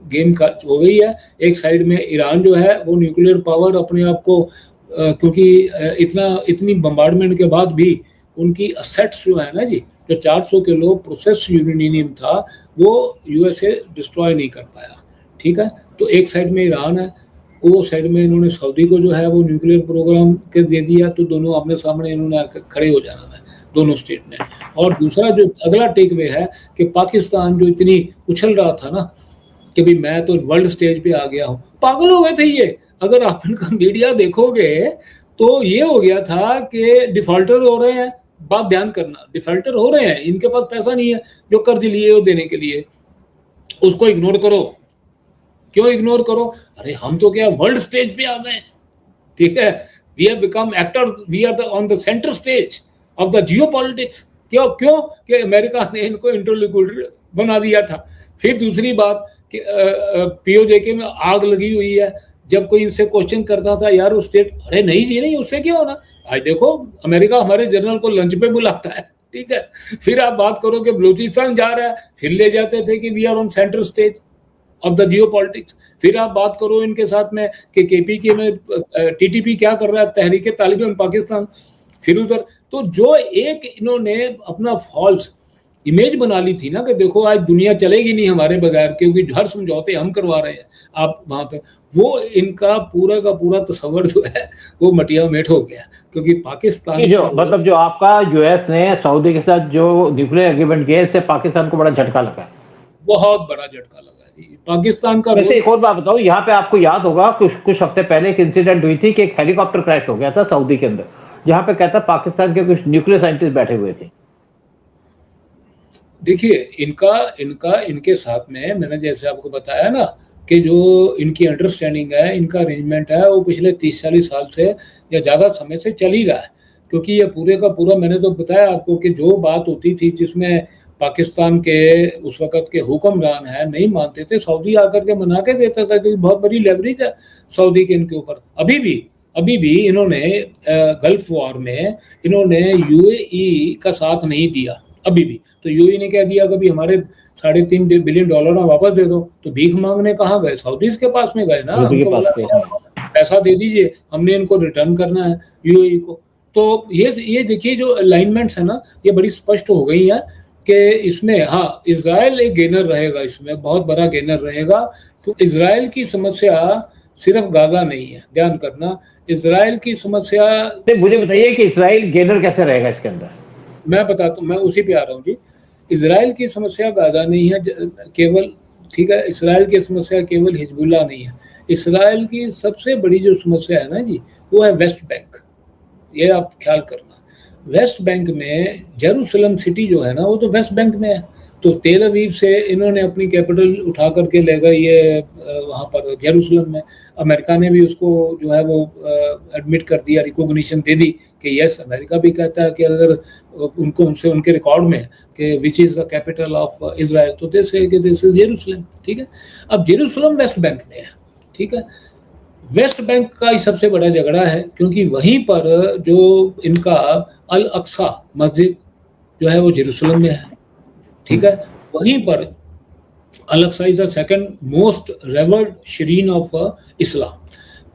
गेम का हो गई है। एक साइड में ईरान जो है वो न्यूक्लियर पावर अपने आप को, क्योंकि इतनी बम्बार्डमेंट के बाद भी उनकी असेट्स जो है ना जी, जो 400 किलो प्रोसेस यूरेनियम था वो यूएसए डिस्ट्रॉय नहीं कर पाया, ठीक है। तो एक साइड में ईरान है, वो साइड में इन्होंने सऊदी को जो है वो न्यूक्लियर प्रोग्राम के दे दिया, तो दोनों आमने सामने इन्होंने खड़े हो जाना है दोनों स्टेट ने। और दूसरा जो अगला टेक वे है कि पाकिस्तान जो इतनी उछल रहा था ना कि भाई मैं तो वर्ल्ड स्टेज पे आ गया हूँ, पागल हो गए थे ये। अगर आप इनका मीडिया देखोगे तो ये हो गया था कि डिफॉल्टर हो रहे हैं, बात ध्यान करना, डिफॉल्टर हो रहे हैं, इनके पास पैसा नहीं है जो कर्ज लिए वो देने के लिए, उसको इग्नोर करो। क्यों इग्नोर करो? अरे हम तो क्या वर्ल्ड स्टेज पे आ गए, ठीक है, we have become actor, we are on the centre stage of the geopolitics. क्यों कि अमेरिका ने इनको इंटरलोक्यूटर बना दिया था। फिर दूसरी बात कि पीओजेके में आग लगी हुई है, जब कोई इनसे क्वेश्चन करता था यार उस स्टेट, अरे नहीं जी नहीं, उससे क्या होना। आज देखो अमेरिका हमारे जनरल को लंच पे बुलाता है, ठीक है। फिर आप बात करो कि बलूचिस्तान जा रहा है, फिर ले जाते थे कि we are on centre stage of the geopolitics. फिर आप बात करो इनके साथ में कि केपीके में टीटीपी क्या कर रहा है, तहरीक तालिबान पाकिस्तान, फिर उधर। तो जो एक इन्होंने अपना फॉल्स इमेज बना ली थी ना कि देखो आज दुनिया चलेगी नहीं हमारे बगैर, क्योंकि हर समझौते हम करवा रहे हैं आप वहां पे, वो इनका पूरा का पूरा तस्वर जो है वो मटिया मेट हो गया। क्योंकि पाकिस्तान जो मतलब जो आपका यूएस ने सऊदी के साथ जो न्यूक्लियर एग्रीमेंट किया, इससे पाकिस्तान को बड़ा झटका लगा, बहुत बड़ा झटका लगा पाकिस्तान का। वैसे एक और बात बताऊं, यहाँ पे आपको याद होगा कुछ हफ्ते पहले एक इंसिडेंट हुई थी कि एक हेलीकॉप्टर क्रैश हो गया था सऊदी के अंदर, जहां पे कहता पाकिस्तान के कुछ न्यूक्लियर साइंटिस्ट बैठे हुए थे। देखिए इनके साथ में मैंने जैसे आपको बताया ना कि जो इनकी अंडरस्टैंडिंग है, इनका अरेंजमेंट है, वो पिछले 30-40 साल से या ज़्यादा समय से चल ही रहा है। क्योंकि ये पूरे का पूरा मैंने तो बताया आपको कि जो बात होती थी जिसमें पाकिस्तान के उस वक़्त के हुक्मरान हैं नहीं मानते थे, सऊदी आकर के मना के देता था, क्योंकि बहुत बड़ी लेवरेज है सऊदी के इनके ऊपर। अभी भी इन्होंने गल्फ वॉर में इन्होंने यूएई का साथ नहीं दिया अभी भी। तो यूएई ने कह दिया कभी हमारे $3.5 बिलियन वापस दे दो, तो भीख मांगने कहाँ गए? सऊदीज के पास में गए ना, हमको पैसा दे दीजिए, हमने इनको रिटर्न करना है यूएई को। तो ये देखिए जो अलाइनमेंट्स है ना, ये बड़ी स्पष्ट हो गई है कि इसमें हाँ इजराइल एक गेनर रहेगा, इसमें बहुत बड़ा गेनर रहेगा। तो इजराइल की समस्या सिर्फ गाजा नहीं है, ध्यान करना, इजराइल की समस्या। मुझे बताइए कि इजराइल गेनर कैसे रहेगा इसके अंदर? मैं बताता हूँ, मैं उसी पे आ रहा हूँ जी। इजराइल की समस्या गाजा नहीं है केवल, ठीक है, इजराइल की समस्या केवल हिजबुल्लाह नहीं है। इजराइल की सबसे बड़ी जो समस्या है ना जी, वो है वेस्ट बैंक। ये आप ख्याल करना, वेस्ट बैंक में जेरूसलम सिटी जो है ना, वो तो वेस्ट बैंक में है। तो तेल अवीव से इन्होंने अपनी कैपिटल उठा करके ले गए ये वहाँ पर जेरूसलम में। अमेरिका ने भी उसको जो है वो एडमिट कर दिया, रिकॉग्निशन दे दी कि यस, अमेरिका भी कहता है कि अगर उनको उनके रिकॉर्ड में कि which is the capital of Israel, तो दिस इज जेरूसलम, ठीक है। अब जेरूसलम वेस्ट बैंक में है, ठीक है। वेस्ट बैंक का ही सबसे बड़ा झगड़ा है, क्योंकि वहीं पर जो इनका अल अक्सा मस्जिद जो है वो जेरूसलम में है, ठीक है। वहीं पर Al Aqsa is the second most revered shrine of Islam.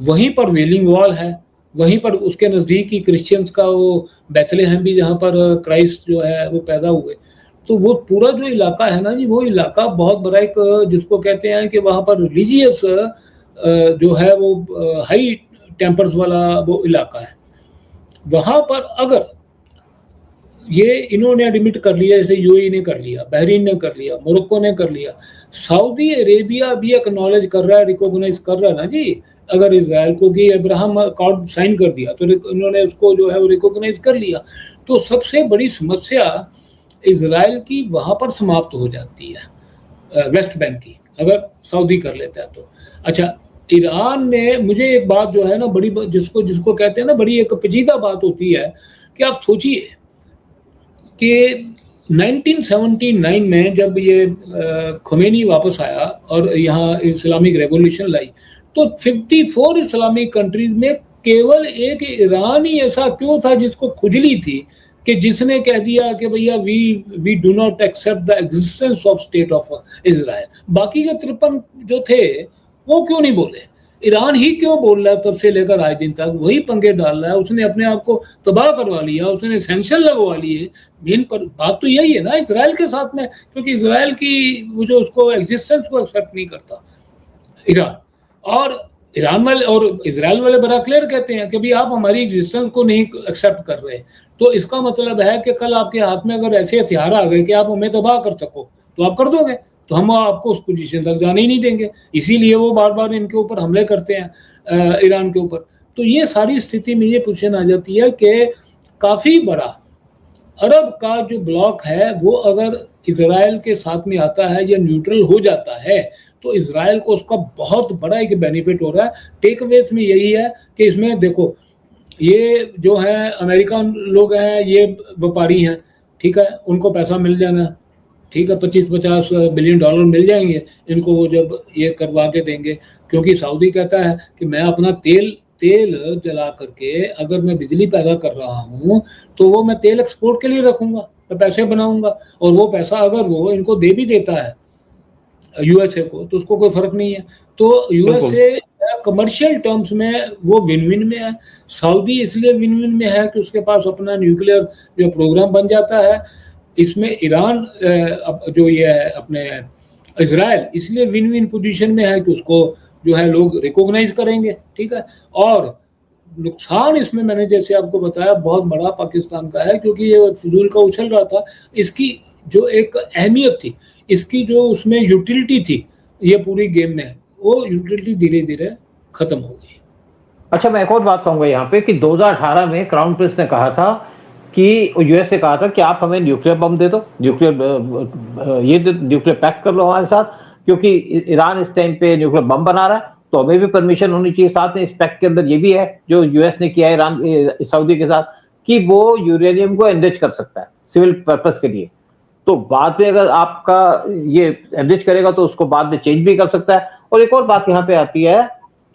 वहीं पर वेलिंग वॉल है, वहीं पर उसके नज़दीक ही क्रिश्चियंस का वो बैथलेहम भी, जहाँ पर क्राइस्ट जो है वो पैदा हुए। तो वो पूरा जो इलाका है ना जी, वो इलाका बहुत बड़ा एक जिसको कहते हैं कि वहाँ पर रिलीजियस जो है वो हाई टेम्पर्स वाला वो इलाका है। वहाँ पर अगर ये इन्होंने एडमिट कर लिया, जैसे यूएई ने कर लिया, बहरीन ने कर लिया, मोरक्को ने कर लिया, सऊदी अरेबिया भी एक्नॉलेज कर रहा है, रिकॉग्नाइज कर रहा है ना जी, अगर इजराइल को कि अब्राहम अकॉर्ड साइन कर दिया तो इन्होंने उसको जो है वो रिकॉग्नाइज कर लिया, तो सबसे बड़ी समस्या इजराइल की वहाँ पर समाप्त हो जाती है, वेस्ट बैंक की, अगर सऊदी कर लेता है तो। अच्छा, ईरान ने, मुझे एक बात जो है ना बड़ी, जिसको कहते हैं ना बड़ी एक पेचीदा बात होती है, कि आप सोचिए कि 1979 में जब ये खुमैनी वापस आया और यहाँ इस्लामिक रेवोल्यूशन लाई, तो 54 इस्लामिक कंट्रीज में केवल एक ईरान ही ऐसा क्यों था जिसको खुजली थी, कि जिसने कह दिया कि भैया we do not accept the existence of state of Israel. बाकी के 53 जो थे वो क्यों नहीं बोले? ईरान ही क्यों बोल रहा है तब से लेकर आज दिन तक? वही पंगे डाल रहा है, उसने अपने आप को तबाह करवा लिया, उसने सैंक्शन लगवा लिए। मेन पर बात तो यही है ना इजराइल के साथ में, क्योंकि इजराइल की वो जो उसको एग्जिस्टेंस को एक्सेप्ट नहीं करता ईरान, और ईरान वाले और इजराइल वाले बड़ा क्लियर कहते हैं कि भाई आप हमारी एग्जिस्टेंस को नहीं एक्सेप्ट कर रहे, तो इसका मतलब है कि कल आपके हाथ में अगर ऐसे हथियार आ गए कि आप हमें तबाह कर सको तो आप कर दोगे, तो हम आपको उस पोजीशन तक जाने ही नहीं देंगे। इसीलिए वो बार बार इनके ऊपर हमले करते हैं, ईरान के ऊपर। तो ये सारी स्थिति में ये क्वेश्चन आ जाती है कि काफ़ी बड़ा अरब का जो ब्लॉक है वो अगर इजराइल के साथ में आता है या न्यूट्रल हो जाता है, तो इजराइल को उसका बहुत बड़ा एक बेनिफिट हो रहा है। टेक अवेज में यही है कि इसमें देखो, ये जो है अमेरिकन लोग हैं, ये व्यापारी हैं, ठीक है, उनको पैसा मिल जाना, ठीक है, 25-50 बिलियन डॉलर मिल जाएंगे इनको, वो जब ये करवा के देंगे। क्योंकि सऊदी कहता है कि मैं अपना तेल जला करके अगर मैं बिजली पैदा कर रहा हूँ तो वो मैं तेल एक्सपोर्ट के लिए रखूंगा, मैं पैसे बनाऊंगा, और वो पैसा अगर वो इनको दे भी देता है यूएसए को तो उसको कोई फर्क नहीं है। तो यूएसए कमर्शियल टर्म्स में वो विन विन में है। सऊदी इसलिए विन विन में है कि उसके पास अपना न्यूक्लियर जो प्रोग्राम बन जाता है। इसमें ईरान जो ये है अपने इजराइल इसलिए विन विन पोजीशन में है कि उसको जो है लोग रिकॉग्नाइज करेंगे, ठीक है। और नुकसान इसमें मैंने जैसे आपको बताया बहुत बड़ा पाकिस्तान का है, क्योंकि ये फजूल का उछल रहा था, इसकी जो एक अहमियत थी, इसकी जो उसमें यूटिलिटी थी ये पूरी गेम में, वो यूटिलिटी धीरे धीरे खत्म हो गई। अच्छा, मैं एक और बात कहूँगा यहाँ पे कि 2018 में क्राउन प्रिंस ने कहा था कि यूएस से कहा था कि आप हमें न्यूक्लियर बम दे दो, न्यूक्लियर पैक कर लो हमारे साथ, क्योंकि ईरान इस टाइम पे न्यूक्लियर बम बना रहा है, तो हमें भी परमिशन होनी चाहिए। साथ में इस पैक्ट के अंदर ये भी है जो यूएस ने किया है ईरान सऊदी के साथ, कि वो यूरेनियम को एनरिच कर सकता है सिविल पर्पस के लिए। तो बाद में अगर आपका ये एनरिच करेगा तो उसको बाद में चेंज भी कर सकता है। और एक और बात यहाँ पे आती है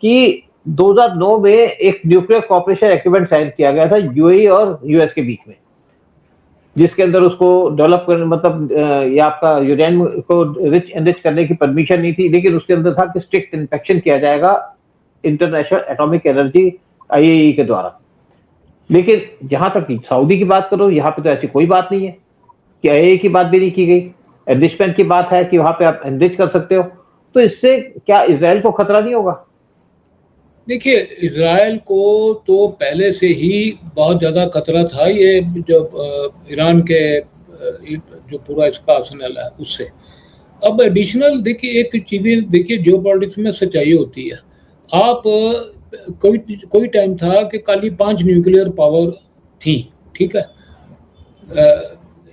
कि 2009 में एक न्यूक्लियर कॉपरेशन एग्रीमेंट साइन किया गया था यूएई और यूएस के बीच में, जिसके अंदर उसको डेवलप करने, मतलब ये आपका यूरेनियम को एनरिच करने की परमिशन नहीं थी, लेकिन उसके अंदर था कि स्ट्रिक्ट इंस्पेक्शन किया जाएगा इंटरनेशनल एटॉमिक एनर्जी आईएईई के द्वारा। लेकिन जहां तक सऊदी की बात करो, यहाँ पे तो ऐसी कोई बात नहीं है कि आईएईई की बात भी नहीं की गई। एनरिचमेंट की बात है कि वहां पे आप एनरिच कर सकते हो, तो इससे क्या इजराइल को खतरा नहीं होगा? देखिए, इजराइल को तो पहले से ही बहुत ज़्यादा खतरा था, ये जो ईरान के जो पूरा इसका आर्सेनल है उससे। अब एडिशनल देखिए, एक चीज़ें देखिए, जियोपॉलिटिक्स में सच्चाई होती है। आप कोई टाइम था कि खाली 5 न्यूक्लियर पावर थी, ठीक है,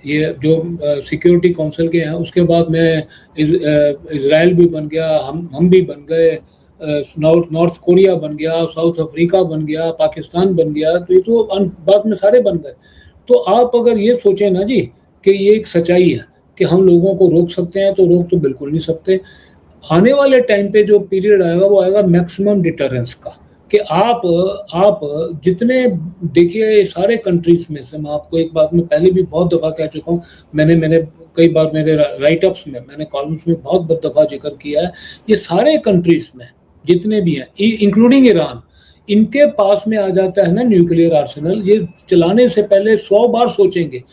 ये जो सिक्योरिटी काउंसिल के हैं, उसके बाद में इजराइल भी बन गया, हम भी बन गए, नॉर्थ कोरिया बन गया, साउथ अफ्रीका बन गया, पाकिस्तान बन गया, तो ये तो बाद में सारे बन गए। तो आप अगर ये सोचें ना जी कि ये एक सच्चाई है कि हम लोगों को रोक सकते हैं, तो रोक तो बिल्कुल नहीं सकते। आने वाले टाइम पे जो पीरियड आएगा वो आएगा मैक्सिमम डिटरेंस का, कि आप जितने देखिए सारे कंट्रीज में से, मैं आपको एक बात में पहले भी बहुत दफ़ा कह चुका हूँ, मैंने कई बार मेरे राइटअप्स में, मैंने कॉलम्स में बहुत दफ़ा जिक्र किया है, ये सारे कंट्रीज में जितने भी हैं इंक्लूडिंग ईरान, इनके पास में आ जाता है ना न्यूक्लियर आर्सेनल, ये चलाने से पहले 100 बार सोचेंगे।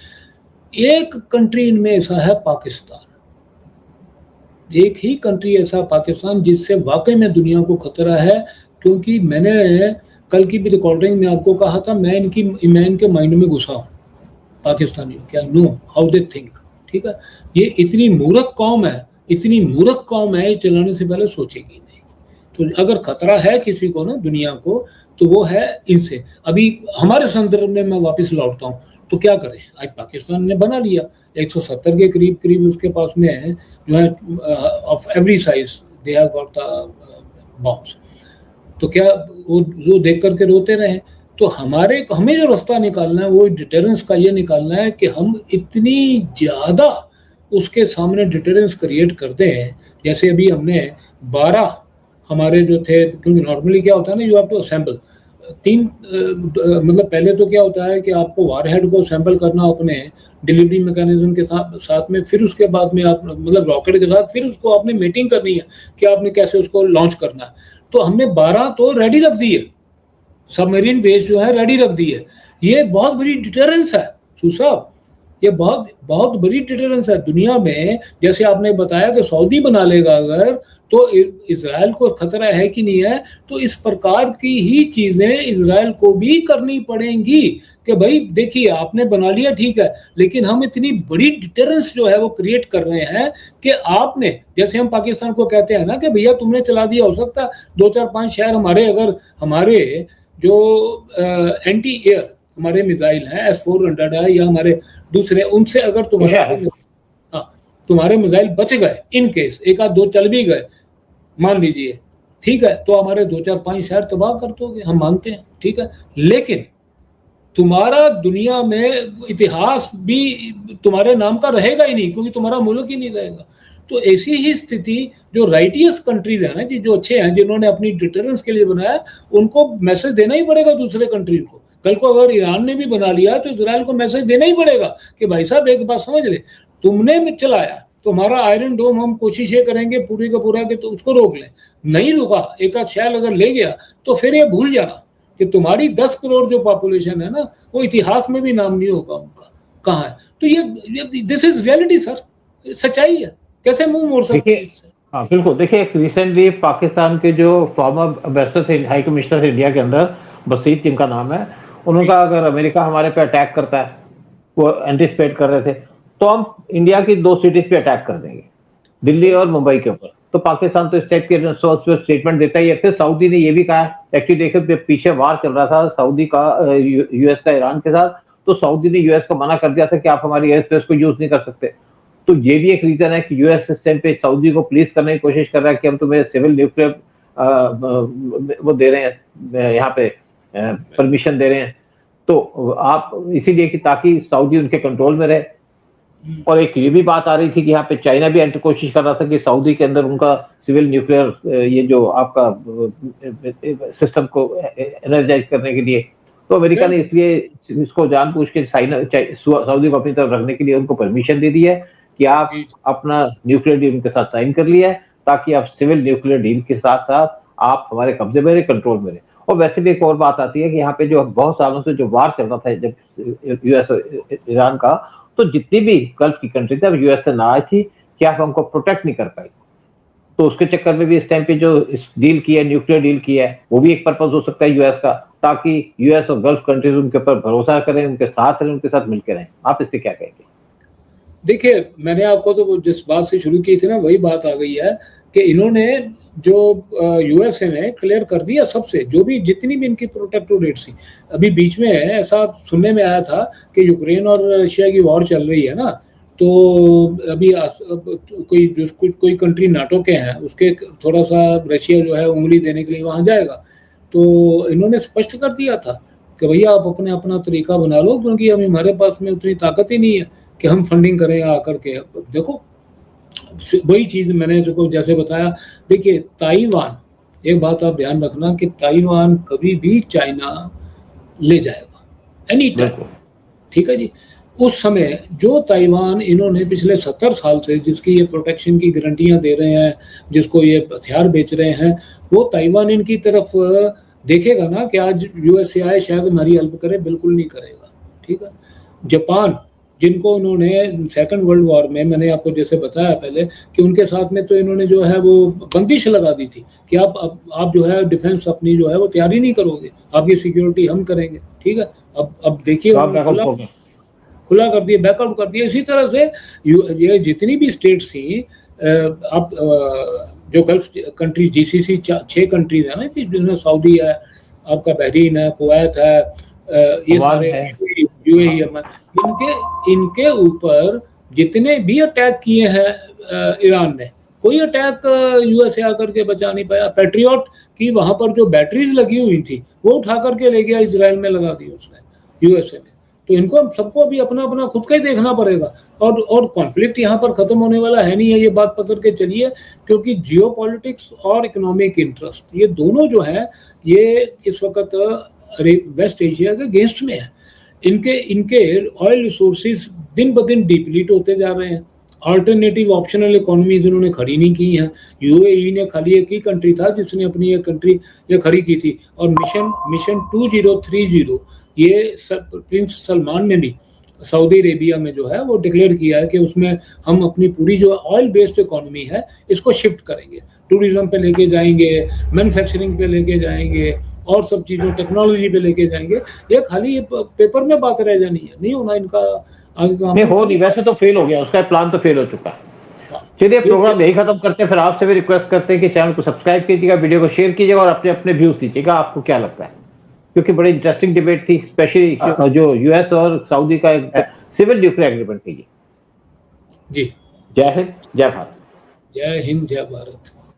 एक कंट्री इनमें ऐसा है पाकिस्तान, एक ही कंट्री ऐसा पाकिस्तान जिससे वाकई में दुनिया को खतरा है, क्योंकि मैंने कल की भी रिकॉर्डिंग में आपको कहा था, मैं इनके माइंड में घुसा हूँ पाकिस्तानियों, क्या नो हाउ दे थिंक, ठीक है। ये इतनी मूर्ख कौम है, इतनी मूर्ख कौम है, ये चलाने से पहले सोचेगी नहीं। तो अगर खतरा है किसी को ना दुनिया को, तो वो है इनसे। अभी हमारे संदर्भ में मैं वापस लौटता हूँ, तो क्या करें, आज पाकिस्तान ने बना लिया 170 के करीब उसके पास में है, जो है of every size they have got the bombs. तो क्या वो देख करके रोते रहे? तो हमें जो रास्ता निकालना है वो डिटरेंस का ये निकालना है कि हम इतनी ज़्यादा उसके सामने डिटरेंस क्रिएट करते हैं। जैसे अभी हमने 12 हमारे जो थे, क्योंकि नॉर्मली क्या होता है ना, यू हैव टू असेंबल 3 मतलब पहले तो क्या होता है कि आपको वारहेड को असेंबल करना अपने डिलीवरी मैकेनिज्म के साथ में, फिर उसके बाद में आप मतलब रॉकेट के साथ, फिर उसको आपने मीटिंग करनी है कि आपने कैसे उसको लॉन्च करना है। तो हमने 12 तो रेडी रख दी है, सबमरीन बेस जो है रेडी रख दी है। ये बहुत बड़ी डिटरेंस है साहब, ये बहुत बड़ी डिटरेंस है दुनिया में। जैसे आपने बताया कि सऊदी बना लेगा अगर, तो इजराइल को खतरा है कि नहीं है? तो इस प्रकार की ही चीजें इजराइल को भी करनी पड़ेंगी कि भाई देखिए आपने बना लिया ठीक है, लेकिन हम इतनी बड़ी डिटरेंस जो है वो क्रिएट कर रहे हैं कि आपने, जैसे हम पाकिस्तान को कहते हैं ना कि भैया तुमने चला दिया, हो सकता है 2-4-5 शहर हमारे जो एंटी एयर हमारे मिसाइल हैं S-400 है या हमारे दूसरे, उनसे अगर तुम्हारे मिसाइल बच गए, इन केस 1-2 चल भी गए मान लीजिए, ठीक है, तो हमारे 2-4-5 शहर तबाह कर दोगे, हम मानते हैं, ठीक है। लेकिन तुम्हारा दुनिया में इतिहास भी तुम्हारे नाम का रहेगा ही नहीं, क्योंकि तुम्हारा मुल्क ही नहीं रहेगा। तो ऐसी ही स्थिति जो राइटियस कंट्रीज है ना जी, जो अच्छे हैं, जिन्होंने अपनी डिटरेंस के लिए बनाया, उनको मैसेज देना ही पड़ेगा दूसरे कंट्रीज को। कल को अगर ईरान ने भी बना लिया तो इजराइल को मैसेज देना ही पड़ेगा कि भाई साहब एक बात समझ ले, तुमने चलाया, तुम्हारा आयरन डोम हम कोशिश ये करेंगे पूरी का पूरा कि तो उसको रोक लें, नहीं रुका, एक आध शहर अगर ले गया तो फिर ये भूल जाना कि तुम्हारी 10 करोड़ जो पॉपुलेशन है ना, वो इतिहास में भी नाम नहीं होगा उनका कहाँ है। तो ये दिस इज रियलिटी सर, सच्चाई है, कैसे मुंह मोड़ सकते हैं? हाँ बिल्कुल, देखिए रिसेंटली पाकिस्तान के जो फॉर्मर एम्बेसडर थे, हाई कमिश्नर थे इंडिया के अंदर, बसीत जिनका नाम है, उन्होंने कहा अगर अमेरिका हमारे पे अटैक करता है, वो एंटिसिपेट कर रहे थे, तो हम इंडिया की 2 सिटीज पे अटैक कर देंगे, दिल्ली और मुंबई के ऊपर। तो पाकिस्तान तो इस टाइप के स्टेटमेंट देता ही है। फिर सऊदी ने ये भी कहा, एक्चुअली देखिए पीछे वार चल रहा था सऊदी का यूएस का ईरान के साथ, तो सऊदी ने यूएस को मना कर दिया था कि आप हमारी एयर स्पेस को यूज नहीं कर सकते। तो ये भी एक रीजन है कि यूएस इस टाइम पे सऊदी को प्लीज करने की कोशिश कर रहा है कि हम तुम्हें सिविल न्यूक्लियर वो दे रहे हैं, यहाँ पे परमिशन दे रहे हैं, तो आप इसीलिए कि ताकि सऊदी उनके कंट्रोल में रहे। और एक ये भी बात आ रही थी कि यहाँ पे चाइना भी कोशिश कर रहा था कि सऊदी के अंदर उनका सिविल न्यूक्लियर ये जो आपका सिस्टम को एनर्जाइज करने के लिए, तो अमेरिका ने इसलिए इसको जानबूझ के सऊदी को अपनी तरफ रखने के लिए उनको परमिशन दे दी है कि आप अपना न्यूक्लियर डील उनके साथ साइन कर लिया है, ताकि आप सिविल न्यूक्लियर डील के साथ साथ आप हमारे कब्जे में रहे, कंट्रोल में रहे। और वैसे भी एक और बात आती है कि यहाँ पे जो बहुत सालों से जो वार चल रहा था जब यूएस और ईरान का, तो जितनी भी गल्फ की कंट्री थी यूएस से ना आई थी कि आप हमको प्रोटेक्ट नहीं कर पाई। तो उसके चक्कर में भी इस टाइम पे जो इस डील की है, न्यूक्लियर डील की है, वो भी एक पर्पज हो सकता है यूएस का, ताकि यूएस और गल्फ कंट्रीज उनके ऊपर भरोसा करें, उनके साथ रहें, उनके साथ मिलकर रहें। आप इस पर क्या कहेंगे? देखिए, मैंने आपको तो जिस बात से शुरू की थी ना, वही बात आ गई है कि इन्होंने जो यूएसए ने क्लियर कर दिया सबसे, जो भी जितनी भी इनकी प्रोटेक्टिव रेट थी। अभी बीच में ऐसा सुनने में आया था कि यूक्रेन और रशिया की वॉर चल रही है ना, तो अभी कोई कंट्री नाटो के हैं, उसके थोड़ा सा रशिया जो है उंगली देने के लिए वहाँ जाएगा। तो इन्होंने स्पष्ट कर दिया था कि भैया आप अपना तरीका बना लो, क्योंकि अभी हमारे पास में उतनी ताकत ही नहीं है कि हम फंडिंग करें आकर के। देखो वही चीज़ मैंने जैसे बताया, देखिए ताइवान एक बात आप ध्यान रखना कि ताइवान कभी भी चाइना ले जाएगा एनी टाइम, ठीक है जी। उस समय जो ताइवान इन्होंने पिछले 70 साल से जिसकी ये प्रोटेक्शन की गारंटियां दे रहे हैं, जिसको ये हथियार बेच रहे हैं, वो ताइवान इनकी तरफ देखेगा ना कि आज यूएसए आए शायद हमारी हेल्प करे, बिल्कुल नहीं करेगा, ठीक है। जापान, जिनको उन्होंने सेकंड वर्ल्ड वॉर में, मैंने आपको जैसे बताया पहले कि उनके साथ में तो इन्होंने जो है वो बंदिश लगा दी थी कि आप जो है डिफेंस अपनी जो है वो तैयारी नहीं करोगे, आपकी सिक्योरिटी हम करेंगे, ठीक है। अब देखिए खुला कर दिया, बैकआउट कर दिया। इसी तरह से ये जितनी भी स्टेट्स थी, आप जो गल्फ कंट्री जीसीसी 6 कंट्रीज है ना कि जिनमें सऊदी है, आपका बहरीन है, कुवैत है, ये सारे यूएई, इनके ऊपर जितने भी अटैक किए हैं ईरान ने, कोई अटैक यूएसए आकर के बचा नहीं पाया। पैट्रियट की वहां पर जो बैटरीज लगी हुई थी वो उठा करके ले गया, इसराइल में लगा दी उसने, यूएसए ने। तो इनको सबको भी अपना अपना खुद का ही देखना पड़ेगा। और कॉन्फ्लिक्ट यहाँ पर खत्म होने वाला है नहीं है, ये बात पकड़ के चलिए, क्योंकि जियोपॉलिटिक्स और इकोनॉमिक इंटरेस्ट ये दोनों जो है ये इस वक्त वेस्ट एशिया के अगेंस्ट में है। इनके ऑयल रिसोर्सेज दिन ब दिन डिप्लीट होते जा रहे हैं। अल्टरनेटिव ऑप्शनल इकोनॉमीज इन्होंने खड़ी नहीं की हैं। यूएई ने खाली एक ही कंट्री था जिसने अपनी ये कंट्री ये खड़ी की थी, और मिशन 2030 ये प्रिंस सलमान ने भी सऊदी अरेबिया में जो है वो डिक्लेयर किया है कि उसमें हम अपनी पूरी जो ऑयल बेस्ड इकोनॉमी है इसको शिफ्ट करेंगे, टूरिज्म पे लेके जाएंगे, मैन्युफैक्चरिंग पे लेके जाएंगे, और सब चीज़ों टेक्नोलॉजी पे लेके जाएंगे। ये खाली पेपर में बात रह जानी है, नहीं होना इनका आगे काम। नहीं हो नहीं, वैसे तो फेल हो गया, उसका प्लान तो फेल हो चुका है। चलिए प्रोग्राम यही खत्म करते हैं। फिर आपसे भी रिक्वेस्ट करते हैं कि चैनल को सब्सक्राइब कीजिएगा, वीडियो को शेयर कीजिएगा और अपने व्यूज दीजिएगा, आपको क्या लगता है, क्योंकि बड़ी इंटरेस्टिंग डिबेट थी, स्पेशली जो यूएस और सऊदी का एक सिविल न्यूक्लियर एग्रीमेंट थी। जी, जय हिंद, जय भारत। जय हिंद, जय भारत।